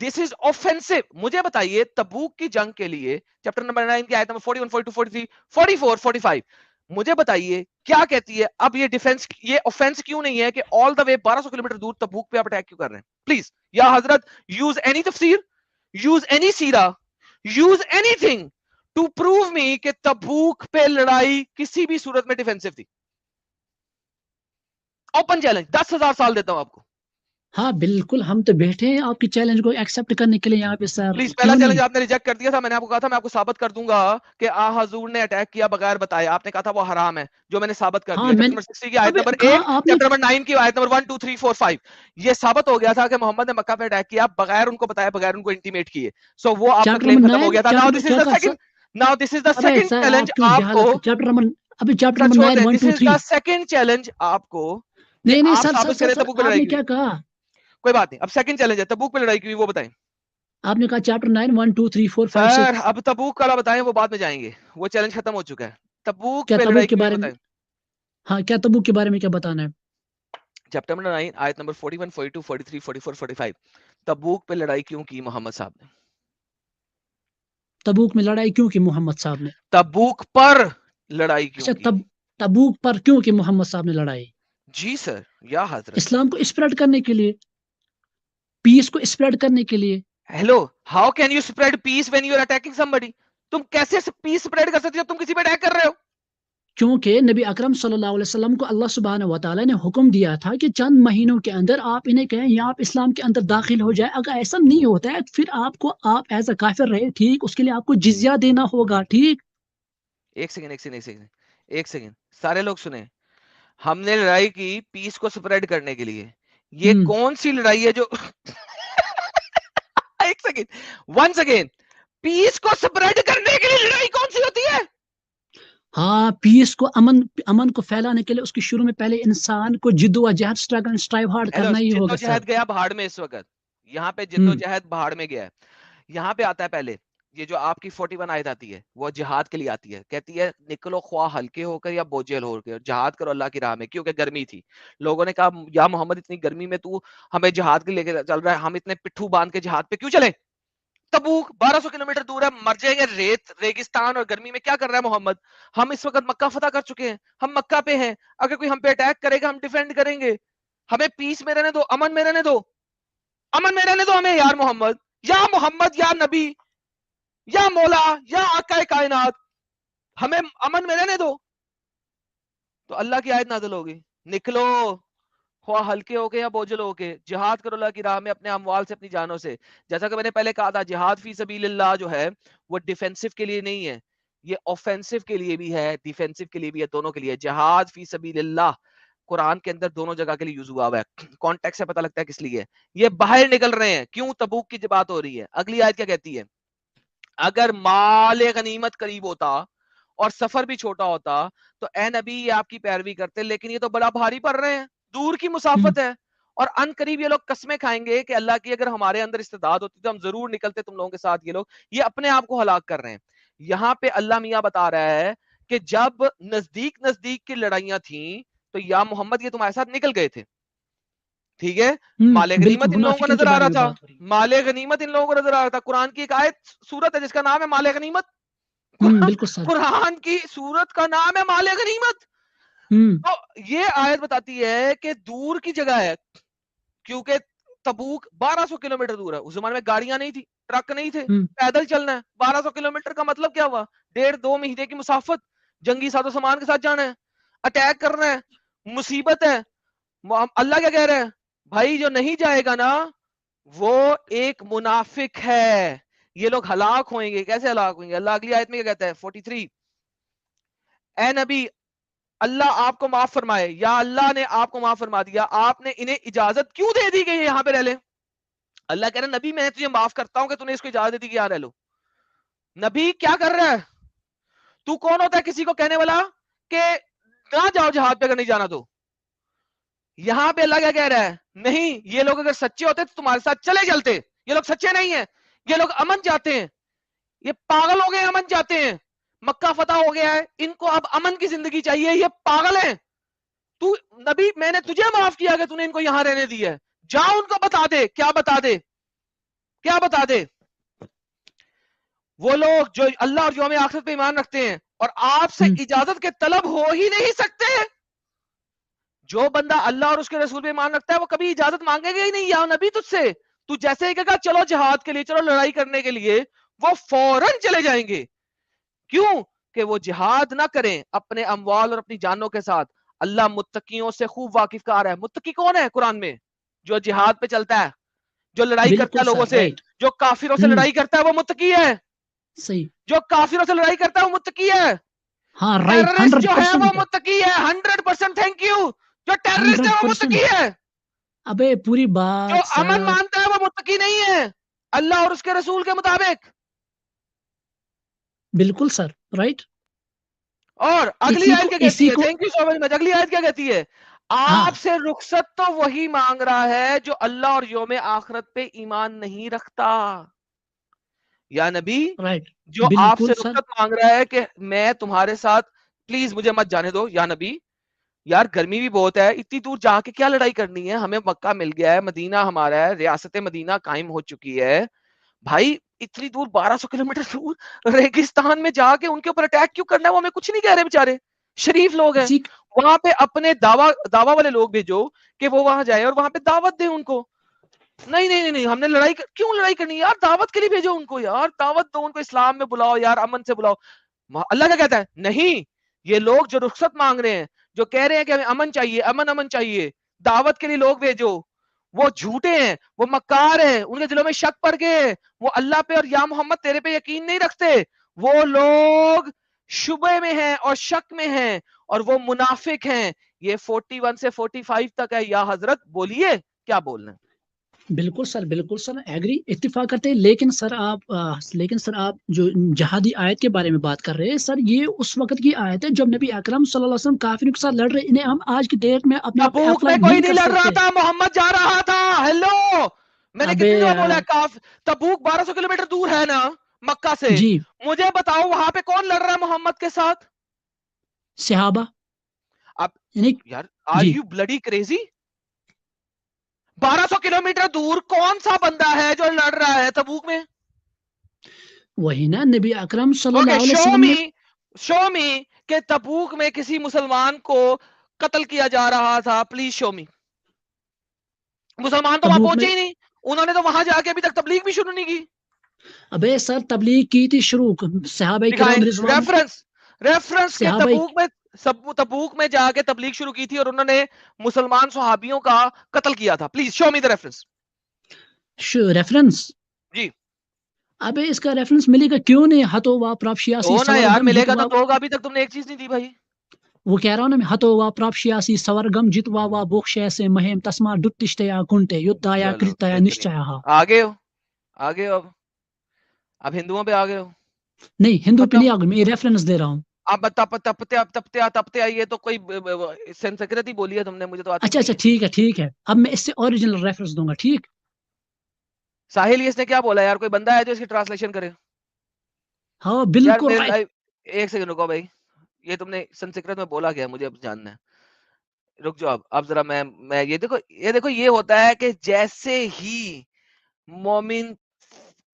S3: دس از آفینسو. مجھے بتائیے تبوک کی جنگ کے لیے چیپٹر نمبر 9 کی آیت نمبر 41 42 43 44 45 مجھے بتائیے کیا کہتی ہے. اب یہ ڈیفنس یہ آفینس کیوں نہیں ہے کہ آل دا وے 1200 کلومیٹر دور تبوک پہ آپ اٹیک کیوں کر رہے ہیں؟ پلیز یا حضرت یوز اینی تفسیر, یوز اینی سیرہ, use anything to prove me کہ تبوک پہ لڑائی کسی بھی صورت میں ڈیفینسو تھی. اوپن چیلنج 10,000 سال دیتا ہوں آپ کو.
S4: ہاں بالکل, ہم تو بیٹھے ہیں آپ کی چیلنج کو ایکسپٹ کرنے کے لیے یہاں پہ سر.
S3: پلیز پہلا چیلنج آپ نے ریجیکٹ کر دیا تھا. میں نے آپ کو کہا تھا میں آپ کو ثابت کر دوں گا کہ حضور نے اٹیک کیا بغیر بتائے. آپ نے کہا تھا وہ حرام ہے, جو میں نے ثابت کر دیا. چیپٹر نمبر 60 کی آیت نمبر 1, چیپٹر نمبر 9 کی آیت نمبر 1 2 3 4 5 یہ ثابت ہو گیا تھا کہ محمد نے مکہ پہ اٹیک کیا بغیر ان کو بتایا, بغیر ان کو انٹیمیٹ کیے. سو وہ آپ کا کلیم ختم ہو گیا تھا. Now this is the second challenge آپ کو.
S4: چیپٹر نمبر 9 1 2 3
S3: سیکنڈ چیلنج آپ کو.
S4: نہیں نہیں سر آپ نے کیا کہا؟
S3: کوئی بات نہیں, اب سیکنڈ چیلنج ہے تبوک پہ لڑائی کی وہ بتائیں.
S4: آپ نے کہا چیپٹر 9 1 2 3 4 5
S3: سر
S4: 6.
S3: اب تبوک کا بتائیں, وہ بعد میں جائیں گے, وہ چیلنج ختم ہو چکا ہے. تبوک
S4: کیا
S3: پہ
S4: تبوک
S3: لڑائی
S4: کے
S3: کی
S4: بارے میں؟
S3: بتائیں.
S4: ہاں کیا تبوک کے بارے میں کیا بتانا ہے؟
S3: چیپٹر نمبر 9 آیت نمبر 41 42 43 44 45 تبوک پہ لڑائی کیوں کی محمد صاحب نے؟
S4: تبوک میں لڑائی کیوں کی محمد صاحب نے؟
S3: تبوک پر لڑائی کیوں
S4: اچھا
S3: کی؟
S4: تبوک پر کیوں کی محمد صاحب نے لڑائی؟
S3: جی سر یا حضرت.
S4: اسلام کو اسپریڈ کرنے کے لیے, پیس کو اسپریڈ کرنے کے لیے.
S3: Hello, how can you spread peace when you are attacking somebody? تم کیسے پیس اسپریڈ کر سکتے ہو تم کسی پہ اٹیک کر رہے ہو؟
S4: کیونکہ نبی اکرم صلی اللہ علیہ وسلم کو اللہ سبحانہ و تعالیٰ نے حکم دیا تھا کہ چند مہینوں کے اندر آپ انہیں کہیں یا آپ اسلام کے اندر داخل ہو جائے. اگر ایسا نہیں ہوتا ہے پھر آپ ایز اے کافر رہے, ٹھیک, اس کے لیے آپ کو جزیہ دینا ہوگا, ٹھیک.
S3: ایک سیکنڈ سارے لوگ سنیں. ہم نے لڑائی کی پیس کو سپریڈ کرنے کے لیے. یہ کون سی لڑائی ہے جو ایک سیکنڈ ونس اگین, پیس کو سپریڈ کرنے کے لیے لڑائی کون سی ہوتی ہے؟
S4: ہاں, پیس کو امن کو پھیلانے کے لیے اس کی شروع میں پہلے انسان کو جد و جہد اسٹرائیو ہارڈ کرنا ہی ہوگا.
S3: جہد گیا بہاڑ میں, اس وقت یہاں پہ جد و جہد بہاڑ میں گیا ہے. یہاں پہ آتا ہے پہلے یہ جو آپ کی 41 آیت آتی ہے وہ جہاد کے لیے آتی ہے. کہتی ہے نکلو خواہ ہلکے ہو کر یا بوجھل ہو کر, جہاد کرو اللہ کی راہ میں. کیونکہ گرمی تھی. لوگوں نے کہا یا محمد اتنی گرمی میں تو ہمیں جہاد کے لے کے چل رہا ہے, ہم اتنے پٹھو باندھ کے جہاد پہ کیوں چلیں؟ تبوک 1200 کلومیٹر دور ہے, مر جائیں گے ریگستان اور گرمی میں. کیا کر رہا ہے محمد؟ ہم اس وقت مکہ فتح کر چکے ہیں, ہم مکہ پہ ہیں. اگر کوئی ہم پہ اٹیک کرے گا ہم ڈیفینڈ کریں گے. ہمیں پیس میں رہنے دو, امن میں رہنے دو, امن میں رہنے دو ہمیں یار محمد, یا نبی یا مولا یا آقا کائنات, ہمیں امن میں رہنے دو. تو اللہ کی آیت نازل ہوگی, نکلو خواہ ہلکے ہو کے یا بوجھل ہو کے, جہاد کرو اللہ کی راہ میں اپنے اموال سے, اپنی جانوں سے. جیسا کہ میں نے پہلے کہا تھا, جہاد فی سبیل اللہ جو ہے وہ ڈیفینسو کے لیے نہیں ہے, یہ آفینسو کے لیے بھی ہے, ڈیفینسو کے لیے بھی ہے, دونوں کے لیے. جہاد فی سبیل اللہ قرآن کے اندر دونوں جگہ کے لیے یوز ہوا ہے. کانٹیکسٹ سے پتہ لگتا ہے کس لیے یہ باہر نکل رہے ہیں. کیوں تبوک کی بات ہو رہی ہے. اگلی آیت کیا کہتی ہے؟ اگر مال غنیمت قریب ہوتا اور سفر بھی چھوٹا ہوتا تو اے نبی یہ آپ کی پیروی کرتے, لیکن یہ تو بڑا بھاری پڑ رہے ہیں, دور کی مسافت ہے, اور ان قریب یہ لوگ قسمیں کھائیں گے کہ اللہ کی اگر ہمارے اندر استعداد ہوتی تو ہم ضرور نکلتے تم لوگوں کے ساتھ. یہ اپنے آپ کو ہلاک کر رہے ہیں. یہاں پہ اللہ میاں بتا رہا ہے کہ جب نزدیک کی لڑائیاں تھیں تو یا محمد یہ تمہارے ساتھ نکل گئے تھے, ٹھیک ہے. مال غنیمت ان لوگوں کو نظر آ رہا تھا, مال غنیمت ان لوگوں کو نظر آ رہا تھا. قرآن کی ایک آیت سورت ہے جس کا نام ہے مال غنیمت. قرآن کی سورت کا نام ہے مال غنیمت. تو یہ آیت بتاتی ہے کہ دور کی جگہ ہے, کیونکہ تبوک 1200 کلومیٹر دور ہے. اس زمانے میں گاڑیاں نہیں تھی, ٹرک نہیں تھے, پیدل چلنا ہے. 1200 کلومیٹر کا مطلب کیا ہوا؟ 1.5-2 مہینے کی مسافت, جنگی ساز و سامان کے ساتھ جانا ہے, اٹیک کرنا ہے, مصیبت ہے. اللہ کیا کہہ رہے ہیں؟ بھائی جو نہیں جائے گا نا وہ ایک منافق ہے, یہ لوگ ہلاک ہوئیں گے. کیسے ہلاک ہوئیں گے؟ اللہ اگلی آیت میں کیا کہتا ہے 43, اے نبی اللہ آپ کو معاف فرمائے, یا اللہ نے آپ کو معاف فرما دیا, آپ نے انہیں اجازت کیوں دے دی کہ یہ یہاں پہ رہ لیں؟ اللہ کہہ رہے ہیں نبی میں تجھے معاف کرتا ہوں کہ تُو نے اس کو اجازت دی کہ یہاں رہ لو. نبی کیا کر رہا ہے؟ تو کون ہوتا ہے کسی کو کہنے والا کہ نہ جاؤ جہاد پہ اگر نہیں جانا تو؟ یہاں پہ اللہ کیا کہہ رہا ہے؟ نہیں, یہ لوگ اگر سچے ہوتے تو تمہارے ساتھ چلے چلتے. یہ لوگ سچے نہیں ہیں, یہ لوگ امن چاہتے ہیں, یہ پاگل ہو گئے, امن چاہتے ہیں. مکہ فتح ہو گیا ہے, ان کو اب امن کی زندگی چاہیے, یہ پاگل ہیں. تو نبی میں نے تجھے معاف کیا کہ تو نے ان کو یہاں رہنے دیا ہے, جا ان کو بتا دے. کیا بتا دے, کیا بتا دے؟ وہ لوگ جو اللہ اور یوم آخرت پہ ایمان رکھتے ہیں اور آپ سے اجازت کے طلب ہو ہی نہیں سکتے. جو بندہ اللہ اور اس کے رسول پہ ایمان رکھتا ہے وہ کبھی اجازت مانگے گا ہی نہیں یا نبی تجھ سے. تو جیسے ہی کہے گا چلو جہاد کے لیے, چلو لڑائی کرنے کے لیے, وہ فوراً چلے جائیں گے. کیوں کہ وہ جہاد نہ کریں اپنے اموال اور اپنی جانوں کے ساتھ. اللہ متقیوں سے خوب واقف کار ہے. متقی کون ہے قرآن میں؟ جو جہاد پہ چلتا ہے, جو لڑائی کرتا ہے
S4: بالکل
S3: لوگوں
S4: سر,
S3: سے,
S4: رائٹ,
S3: جو کافروں سے لڑائی کرتا ہے وہ متقی ہے.
S4: صحیح,
S3: جو کافروں سے لڑائی کرتا ہے وہ متقی ہے.
S4: ہاں رائٹ,
S3: ٹیررسٹ جو ہے وہ
S4: 100%,
S3: متقی ہے. 100% تھینک یو. جو ٹیررسٹ ہے وہ
S4: 100%.
S3: متقی ہے.
S4: ابے پوری
S3: جو
S4: بات
S3: امن
S4: سر,
S3: مانتا ہے وہ متقی نہیں ہے اللہ اور اس کے رسول کے مطابق.
S4: بالکل سر, رائٹ.
S3: اور اگلی آیت کیا کہتی
S4: اسی
S3: ہے؟
S4: کو
S3: تھینک یو سو مچ. اگلی آیت کیا کہتی ہے؟
S4: ہاں
S3: آپ سے رخصت تو وہی مانگ رہا ہے جو اللہ اور یوم آخرت پہ ایمان نہیں رکھتا. یا نبی
S4: رائٹ,
S3: جو آپ سے
S4: بالکل سر,
S3: رخصت مانگ رہا ہے کہ میں تمہارے ساتھ, پلیز مجھے مت جانے دو. یا نبی یار گرمی بھی بہت ہے, اتنی دور جا کے کیا لڑائی کرنی ہے؟ ہمیں مکہ مل گیا ہے, مدینہ ہمارا ہے, ریاست مدینہ قائم ہو چکی ہے. بھائی اتنی دور 1200 کلومیٹر دور ریگستان میں جا کے ان کے اوپر اٹیک کیوں کرنا ہے؟ وہ ہمیں کچھ نہیں کہہ رہے بیچارے, شریف لوگ ہیں.
S4: اسی
S3: وہاں پہ اپنے دعویٰ والے لوگ بھیجو کہ وہ وہاں جائے اور وہاں پہ دعوت دیں ان کو. نہیں نہیں نہیں, ہم نے لڑائی کیوں لڑائی کرنی یار؟ دعوت کے لیے بھیجو ان کو یار, دعوت دو ان کو, اسلام میں بلاؤ یار, امن سے بلاؤ. اللہ کیا کہتا ہے؟ نہیں, یہ لوگ جو رخصت مانگ رہے ہیں, جو کہہ رہے ہیں کہ ہمیں امن چاہیے, امن چاہیے, دعوت کے لیے لوگ بھیجو, وہ جھوٹے ہیں, وہ مکار ہیں, ان کے دلوں میں شک پڑ گئے, وہ اللہ پہ اور یا محمد تیرے پہ یقین نہیں رکھتے. وہ لوگ شبے میں ہیں اور شک میں ہیں اور وہ منافق ہیں. یہ 41 سے 45 تک ہے. یا حضرت بولیے کیا بولنا ہے.
S4: بالکل سر, ایگری, اتفاق کرتے ہیں. لیکن سر آپ جو جہادی آیت کے بارے میں بات کر رہے ہیں سر, یہ اس وقت کی آیت ہے جب نبی اکرم صلی اللہ علیہ وسلم کافروں کے ساتھ لڑ رہے. انہیں ہم آج کی ڈیٹ میں اپنے آپ پہ
S3: تبوک میں
S4: اپلائی
S3: کوئی
S4: نہیں
S3: نہیں
S4: کر
S3: لڑ رہا
S4: سکتے.
S3: تھا, محمد جا رہا تھا. ہیلو, میں نے
S4: ابے
S3: کتنی دفعہ بولا تبوک 1200 کلومیٹر دور ہے نا مکہ سے.
S4: جی,
S3: مجھے بتاؤ وہاں پہ کون لڑ رہا ہے محمد کے ساتھ؟
S4: صحابہ.
S3: اب
S4: یعنی
S3: یار آر
S4: جی,
S3: یو بلڈی کریزی؟ 1200 کلومیٹر دور کون سا بندہ ہے جو لڑ رہا ہے تبوک میں؟
S4: وہی نا, نبی اکرم صلی
S3: اوکے,
S4: اللہ علیہ وسلم نے
S3: شو می کہ تبوک میں کسی مسلمان کو قتل کیا جا رہا تھا. پلیز شو می. مسلمان تو وہاں
S4: تبوک میں,
S3: پہنچے ہی نہیں, انہوں نے تو وہاں جا کے ابھی تک تبلیغ بھی شروع نہیں کی.
S4: ابے سر تبلیغ کی تھی شروع صحابہ
S3: دکھائیں
S4: کرام رضوان,
S3: ریفرنس کے
S4: صحابہ
S3: تبوک میں جا کے تبلیغ شروع کی تھی اور انہوں نے مسلمان صحابیوں کا قتل کیا تھا. Please show me the reference.
S4: Reference.
S3: جی
S4: ابے اس کا ریفرنس ملے گا کیوں نہیں؟ ہتو وا پراپشیاسی
S3: تو نا یار
S4: سورگم
S3: ملے گا
S4: جتوا,
S3: تو ہوگا. ابھی تک تم نے ایک چیز نہیں دی بھائی.
S4: وہ کہہ رہا ہوں نا میں, ہتو وا پراپشیاسی سورگم جتوا وا بوکشے سے مہم تسما ڈٹشتیا کنٹے یدھایا
S3: چلو
S4: کرتیا
S3: بہترین,
S4: نشچیا.
S3: آگے ہو اب ہندوؤں پہ آگے ہو.
S4: نہیں, ہندو پہ
S3: ختم.
S4: نہیں آگے, میں ریفرنس دے رہا ہوں.
S3: اب تپتے آئیے تو کوئی سنسکرت ہی بولی ہے تم نے, مجھے تو آتی
S4: اچھا
S3: نہیں ہے.
S4: ٹھیک ہے, اب میں اس سے اوریجنل ریفرنس دوں گا. ٹھیک,
S3: ساحل اس نے کیا بولا یار؟ کوئی بندہ ہے جو اس کی ٹرانسلیشن کرے؟
S4: ہاں
S3: یار
S4: بالکل
S3: میرے
S4: رائٹ.
S3: ایک سیکنڈ رکو بھائی, یہ تم نے سنسکرت میں بولا گیا, مجھے اب جاننا ہے. رک جاؤ اب ذرا, میں یہ دیکھو یہ ہوتا ہے کہ جیسے ہی مومن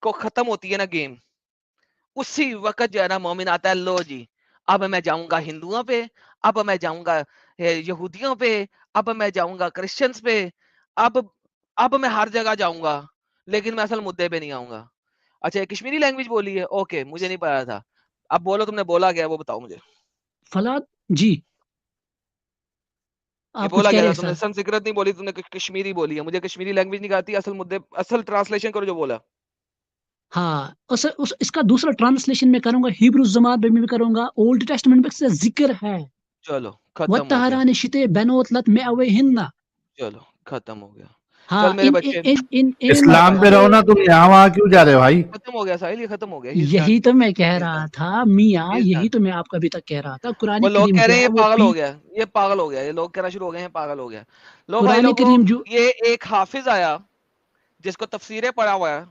S3: کو ختم ہوتی ہے نا گیم, اسی وقت جو ہے نا مومن آتا ہے, لو جی اب میں جاؤں گا ہندوؤں پہ, اب میں جاؤں گا یہودیوں پہ, اب میں جاؤں گا کرسچنز پہ, اب میں ہر جگہ جاؤں گا, لیکن میں اصل مدعے پہ نہیں آؤں گا. اچھا کشمیری لینگویج بولی ہے, اوکے مجھے نہیں پتا تھا. اب بولو, تم نے بولا گیا وہ بتاؤ مجھے.
S4: فلاد جی,
S3: یہ
S4: آپ کچھ
S3: بولا
S4: کہہ
S3: گیا
S4: رہے
S3: تھا, تم نے
S4: سر.
S3: سنسکرت نہیں بولی, تم نے کشمیری بولی ہے. مجھے کشمیری لینگویج نہیں آتی, اصل مدعے, اصل ٹرانسلیشن کرو جو بولا.
S4: ہاں, اس کا دوسرا ٹرانسلیشن میں کروں گا, ہیبرو زبان میں بھی کروں گا. اولڈ ٹیسٹمنٹ میں سے ذکر ہے,
S3: چلو ختم ہو گیا,
S4: وَتَّهَرَانِ شِتَے بَنُوتْ لَتْ مِعَوَيْهِنَّ.
S3: چلو ختم ہو گیا.
S4: ہاں,
S3: چل میرے بچے,
S6: اسلام پہ رہو نا, تم یہاں وہاں کیوں جا رہے ہو بھائی؟
S3: ختم ہو گیا ساحل, یہ ختم ہو گیا.
S4: یہی تو میں کہہ رہا تھا میاں, یہی تو میں آپ کو ابھی تک کہہ رہا تھا. قرآن
S3: وہ لوگ
S4: کریم
S3: کہہ
S4: جو
S3: رہے ہیں
S4: ہے
S3: یہ
S4: وہ
S3: پاگل ہو گیا, یہ پاگل ہو گیا, یہ لوگ کہنا شروع ہو گئے ہیں پاگل ہو گیا. لو بھائی
S4: قرآن
S3: لوگوں,
S4: کریم جو
S3: یہ ایک حافظ آیا جس کو تفسیریں پڑھا ہوا ہے,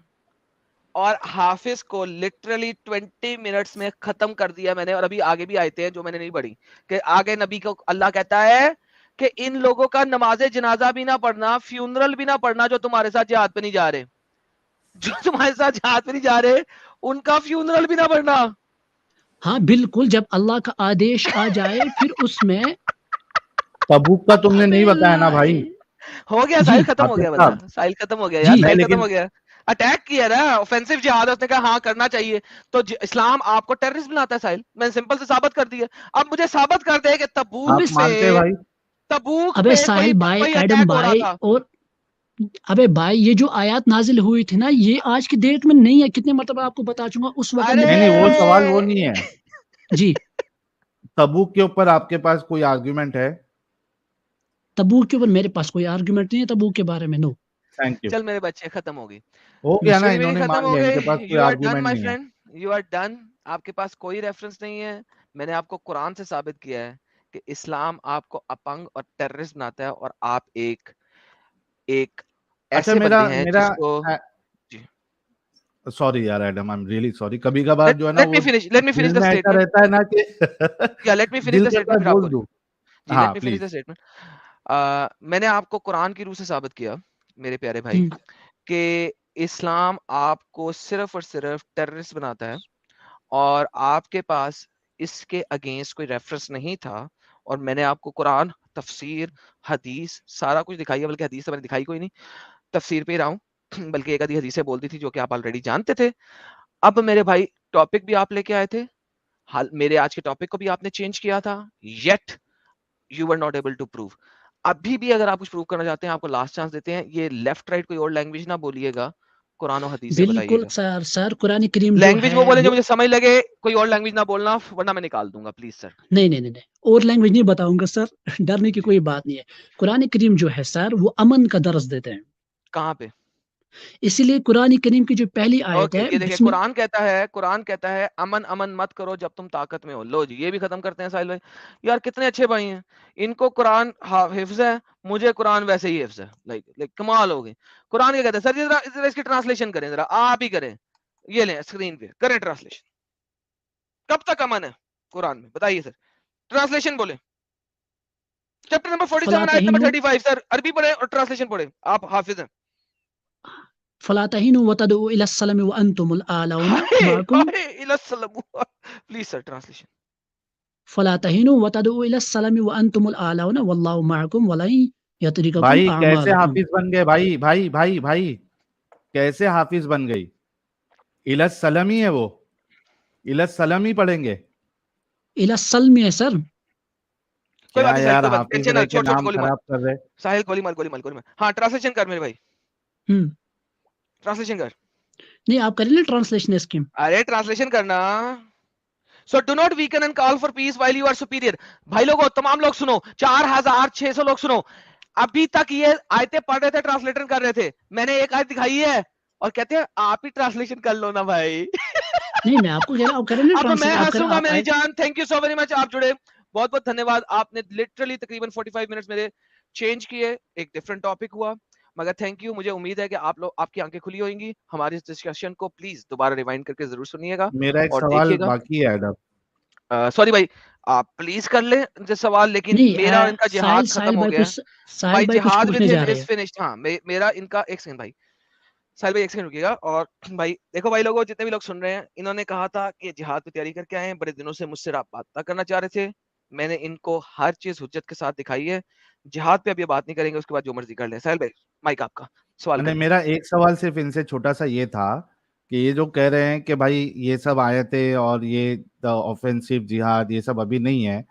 S3: اور حافظ کو لٹرلی 20 منٹس میں ختم کر دیا میں نے. اور ابھی آگے بھی آئے تھے جو میں نے نہیں پڑھی, کہ آگے نبی کو اللہ کہتا ہے کہ ان لوگوں کا نماز جنازہ بھی نہ پڑھنا, فیونرل بھی نہ پڑھنا جو تمہارے ساتھ جہاد پہ نہیں جا رہے, جو تمہارے ساتھ جہاد پہ نہیں جا رہے ان کا فیونرل بھی نہ پڑھنا.
S4: ہاں بالکل, جب اللہ کا آدیش آ جائے پھر اس میں
S6: تبوک کا تم نے نہیں بتایا نا بھائی.
S3: ہو گیا ساحل, ختم ہو گیا, بتا ساحل ختم ہو گیا یار,
S4: جی.
S3: ساحل
S6: لیکن
S3: ختم ہو گیا. اٹیک کیا نا, اوفینسو جہاد ہے, اس نے کہا ہاں کرنا چاہیے. تو اسلام آپ کو ٹیررسٹ بناتا ہے ساحل, میں نے سمپل سے ثابت کر دیا. اب مجھے ثابت کر دے کہ
S6: آپ مانتے ہیں بھائی؟
S3: تبوک
S4: ابے
S3: پہ
S4: ساحل بھائی,
S3: کوئی
S4: ایڈم
S3: اٹیک ہو رہا
S4: بھائی,
S3: تھا.
S4: اور ابے بھائی یہ جو آیات نازل ہوئی تھی نا, یہ آج کی ڈیٹ میں نہیں ہے. کتنے مرتبہ آپ کو بتا چوں گا, اس وقت
S3: ارے
S6: نہیں وہ سوال وہ نہیں ہے.
S4: جی,
S6: تبوک کے اوپر آپ کے پاس کوئی آرگیومنٹ ہے؟
S4: تبوک کے اوپر میرے پاس کوئی آرگومنٹ نہیں ہے تبوک کے بارے میں. نو.
S6: Thank you.
S3: چل میرے بچے ختم ہو گئی,
S6: ہو گیا نا,
S3: ہسٹری
S6: انہوں
S3: میری
S6: نے
S3: ختم
S6: مان
S3: ہو
S6: لیا ان
S3: گئی.
S6: کے پاس کوئی
S3: you are done
S6: argument
S3: my
S6: نہیں ہے.
S3: Friend, you are done. آپ کے پاس کوئی ریفرنس نہیں ہے. میں نے آپ کو قرآن سے ثابت کیا ہے کہ اسلام آپ کو اپنگ اور ٹیررسٹ بناتا ہے, اور آپ ایک
S6: اچھا
S3: ایسے
S6: میرا
S3: بندے ہیں جس کو
S6: سوری یار Adam, I am really sorry. کبھی کبھار جو ہے نا
S3: let
S6: وہ
S3: me finish
S6: دل
S3: the
S6: میں ایسا
S3: statement.
S6: رہتا ہے نا کہ
S3: Yeah, let me finish
S6: دل
S3: the
S6: کرتا
S3: statement,
S6: ہے
S3: پھر آپ
S6: بول
S3: بولیں.
S6: دوں.
S3: جی,
S6: ہاں
S3: let me finish
S6: please.
S3: the statement. میں نے آپ کو قرآن کی روح سے ثابت کیا میرے پیارے بھائی کہ اسلام آپ کو صرف اور صرف ٹیررسٹ بناتا ہے, اور آپ کے پاس اس کے اگینسٹ کوئی ریفرنس نہیں تھا. اور میں نے آپ کو قرآن, تفسیر, حدیث سارا کچھ دکھائی ہے, بلکہ حدیث سے میں نے دکھائی کوئی نہیں, تفسیر پہ ہی رہا ہوں, بلکہ ایک آدھی حدیثیں بولتی تھی جو کہ آپ آلریڈی جانتے تھے. اب میرے بھائی ٹاپک بھی آپ لے کے آئے تھے, میرے آج کے ٹاپک کو بھی آپ نے چینج کیا تھا, yet you were not able to prove. ابھی بھی اگر آپ کچھ پروو کرنا چاہتے ہیں, آپ کو لاسٹ چانس دیتے ہیں. یہ لیفٹ رائٹ کوئی اور لینگویج نہ بولیے گا, قرآن و حدیث سے بتائیے
S4: بالکل
S3: گا.
S4: سر, قرآن کریم جو
S3: لینگویج وہ
S4: ہے
S3: بولیں جو مجھے سمجھ لگے, کوئی اور لینگویج نہ بولنا ورنہ میں نکال دوں گا پلیز سر.
S4: نہیں, اور لینگویج نہیں بتاؤں گا سر, ڈرنے کی کوئی بات نہیں ہے. قرآن کریم جو ہے سر وہ امن کا درس دیتے ہیں.
S3: کہاں پہ؟
S4: اسی لیے قرآن کریم کی جو پہلی آیت
S3: اوکے,
S4: ہے,
S3: یہ دیکھیں
S4: بسم
S3: قرآن کہتا ہے امن مت کرو جب تم طاقت میں ہو. لو جی, یہ بھی ختم کرتے ہیں ساحل بھائی. یار کتنے اچھے بھائی ہیں, ان کو قرآن حفظ ہے, مجھے قرآن ویسے ہی حفظ ہے. لائک کمال ہو گئی. قرآن کیا کہتا ہے سر, ذرا اس کی ٹرانسلیشن کریں, ذرا آپ ہی کریں. یہ لیں اسکرین پہ کریں ٹرانسلیشن. کب تک امن ہے قرآن میں بتائیے سر, ٹرانسلیشن بولیں. چیپٹر نمبر 47 آیت نمبر 35 سر, عربی پڑھیں اور ٹرانسلیشن پڑھیں, آپ حافظ ہیں.
S4: فلا تہینوا وتدعوا الی السلم وانتم الاعلون معکم
S3: پلیز سر ٹرانسلیشن.
S4: فلا تہینوا وتدعوا الی السلم وانتم الاعلون واللہ معکم ولن یترککم
S6: بھائی کیسے
S4: اعمالکم.
S6: حافظ بن گئے بھائی کیسے حافظ بن گئی؟ الی السلم ہی ہے, وہ الی السلم ہی پڑھیں گے.
S4: الی السلم ہے سر.
S3: کوئی بات
S6: کیا
S3: نہیں
S6: یار,
S3: ساحل,
S6: حافظ
S3: ٹینشن نہ,
S6: رہ کے
S3: چھوڑ
S6: نام
S3: گولی مار
S6: خراب کر رہے.
S3: ساحل, گولی مار. ہاں ٹرانسلیشن کر میرے بھائی, ٹرانسلیشن کر.
S4: نہیں آپ کریں نا ٹرانسلیشن اس کی.
S3: ارے ٹرانسلیشن کرنا. So do not weaken and call for peace while you are superior. بھائی لوگوں, تمام لوگ سنو, 4600 لوگ سنو. ابھی تک یہ آیتیں پڑھ رہے تھے, ٹرانسلیٹر کر رہے تھے. میں نے ایک آیت دکھائی ہے اور کہتے ہیں آپ ہی ٹرانسلیشن کر لو نا بھائی.
S4: نہیں میں آپ کو کہہ رہا ہوں, آپ کریں نا
S3: اب میں
S4: ٹرانسلیشن.
S3: ہنسوں گا میری جان. Thank you so very much, آپ جڑے, بہت بہت دھنیہ واد. آپ نے لٹرلی تقریباً 45 منٹس میرے چینج کیے, ایک ڈفرنٹ ٹاپک ہوا, مگر تھینک یو. مجھے امید ہے کہ آپ کی آنکھیں کھلی ہوئیں گی. ہماری اس ڈسکشن کو پلیز دوبارہ ریوائنڈ کر کے ضرور سنیے گا
S6: میرا ایک
S3: اور
S6: سوال
S3: دیکھیے گا.
S6: باقی ہے ایڈم.
S3: سوری بھائی, آپ پلیز کر لیں سوال, لیکن میرا اور ان کا جہاد ختم ہو گیا ہے بھائی. جہاد ود ہم از فنشڈ. ہاں میرا ان کا, ایک سیکنڈ بھائی, ساحل بھائی ایک سیکنڈ رکیے گا. اور بھائی دیکھو بھائی لوگوں, جتنے بھی لوگ سن رہے ہیں, انہوں نے کہا تھا کہ جہاد پہ تیاری کر کے آئے ہیں, بڑے دنوں سے مجھ سے بات کرنا چاہ رہے تھے. میں نے ان کو ہر چیز حجت کے ساتھ دکھائی ہے. جہاد پہ ابھی بات نہیں کریں گے, اس کے بعد جو مرضی کر لیں. ساحل بھائی مائک آپ کا, سوال کریں.
S6: میرا ایک سوال صرف ان سے چھوٹا سا یہ تھا کہ یہ جو کہہ رہے ہیں کہ بھائی یہ سب آیتیں اور یہ آفینسو جہاد یہ سب ابھی نہیں ہے,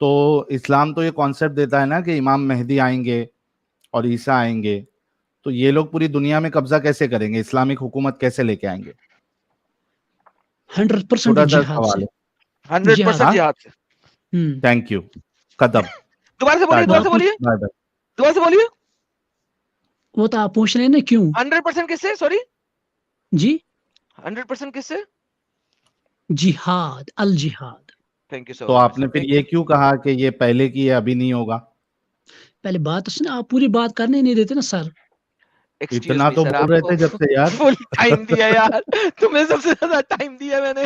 S6: تو اسلام تو یہ کانسیپٹ دیتا ہے نا کہ امام مہدی آئیں گے اور عیسیٰ آئیں گے, تو یہ لوگ پوری دنیا میں قبضہ کیسے کریں گے, اسلامک حکومت کیسے لے کے آئیں گے؟
S4: 100% جہاد سے.
S3: 100% جہاد سے.
S6: Thank you. ختم.
S3: دوبارہ سے بولیے.
S4: وہ تو آپ پوچھ رہے ہیں نا کیوں
S3: 100% کس سے, سوری
S4: جی,
S3: 100% کس سے؟
S4: جہاد, الجہاد.
S3: تھینک یو سو.
S6: تو آپ نے پھر یہ کیوں کہا کہ یہ پہلے کی ہے ابھی نہیں ہوگا؟
S4: پہلے بات سنیں, آپ پوری بات کرنے نہیں دیتے نا سر.
S6: اتنا تو بول رہے تھے جب سے یار.
S3: فل ٹائم دیا یار, تمہیں سب سے زیادہ ٹائم دیا میں نے.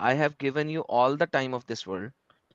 S3: I have given you all the time of this world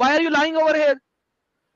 S3: Why are you lying over here?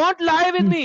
S3: don't lie with me.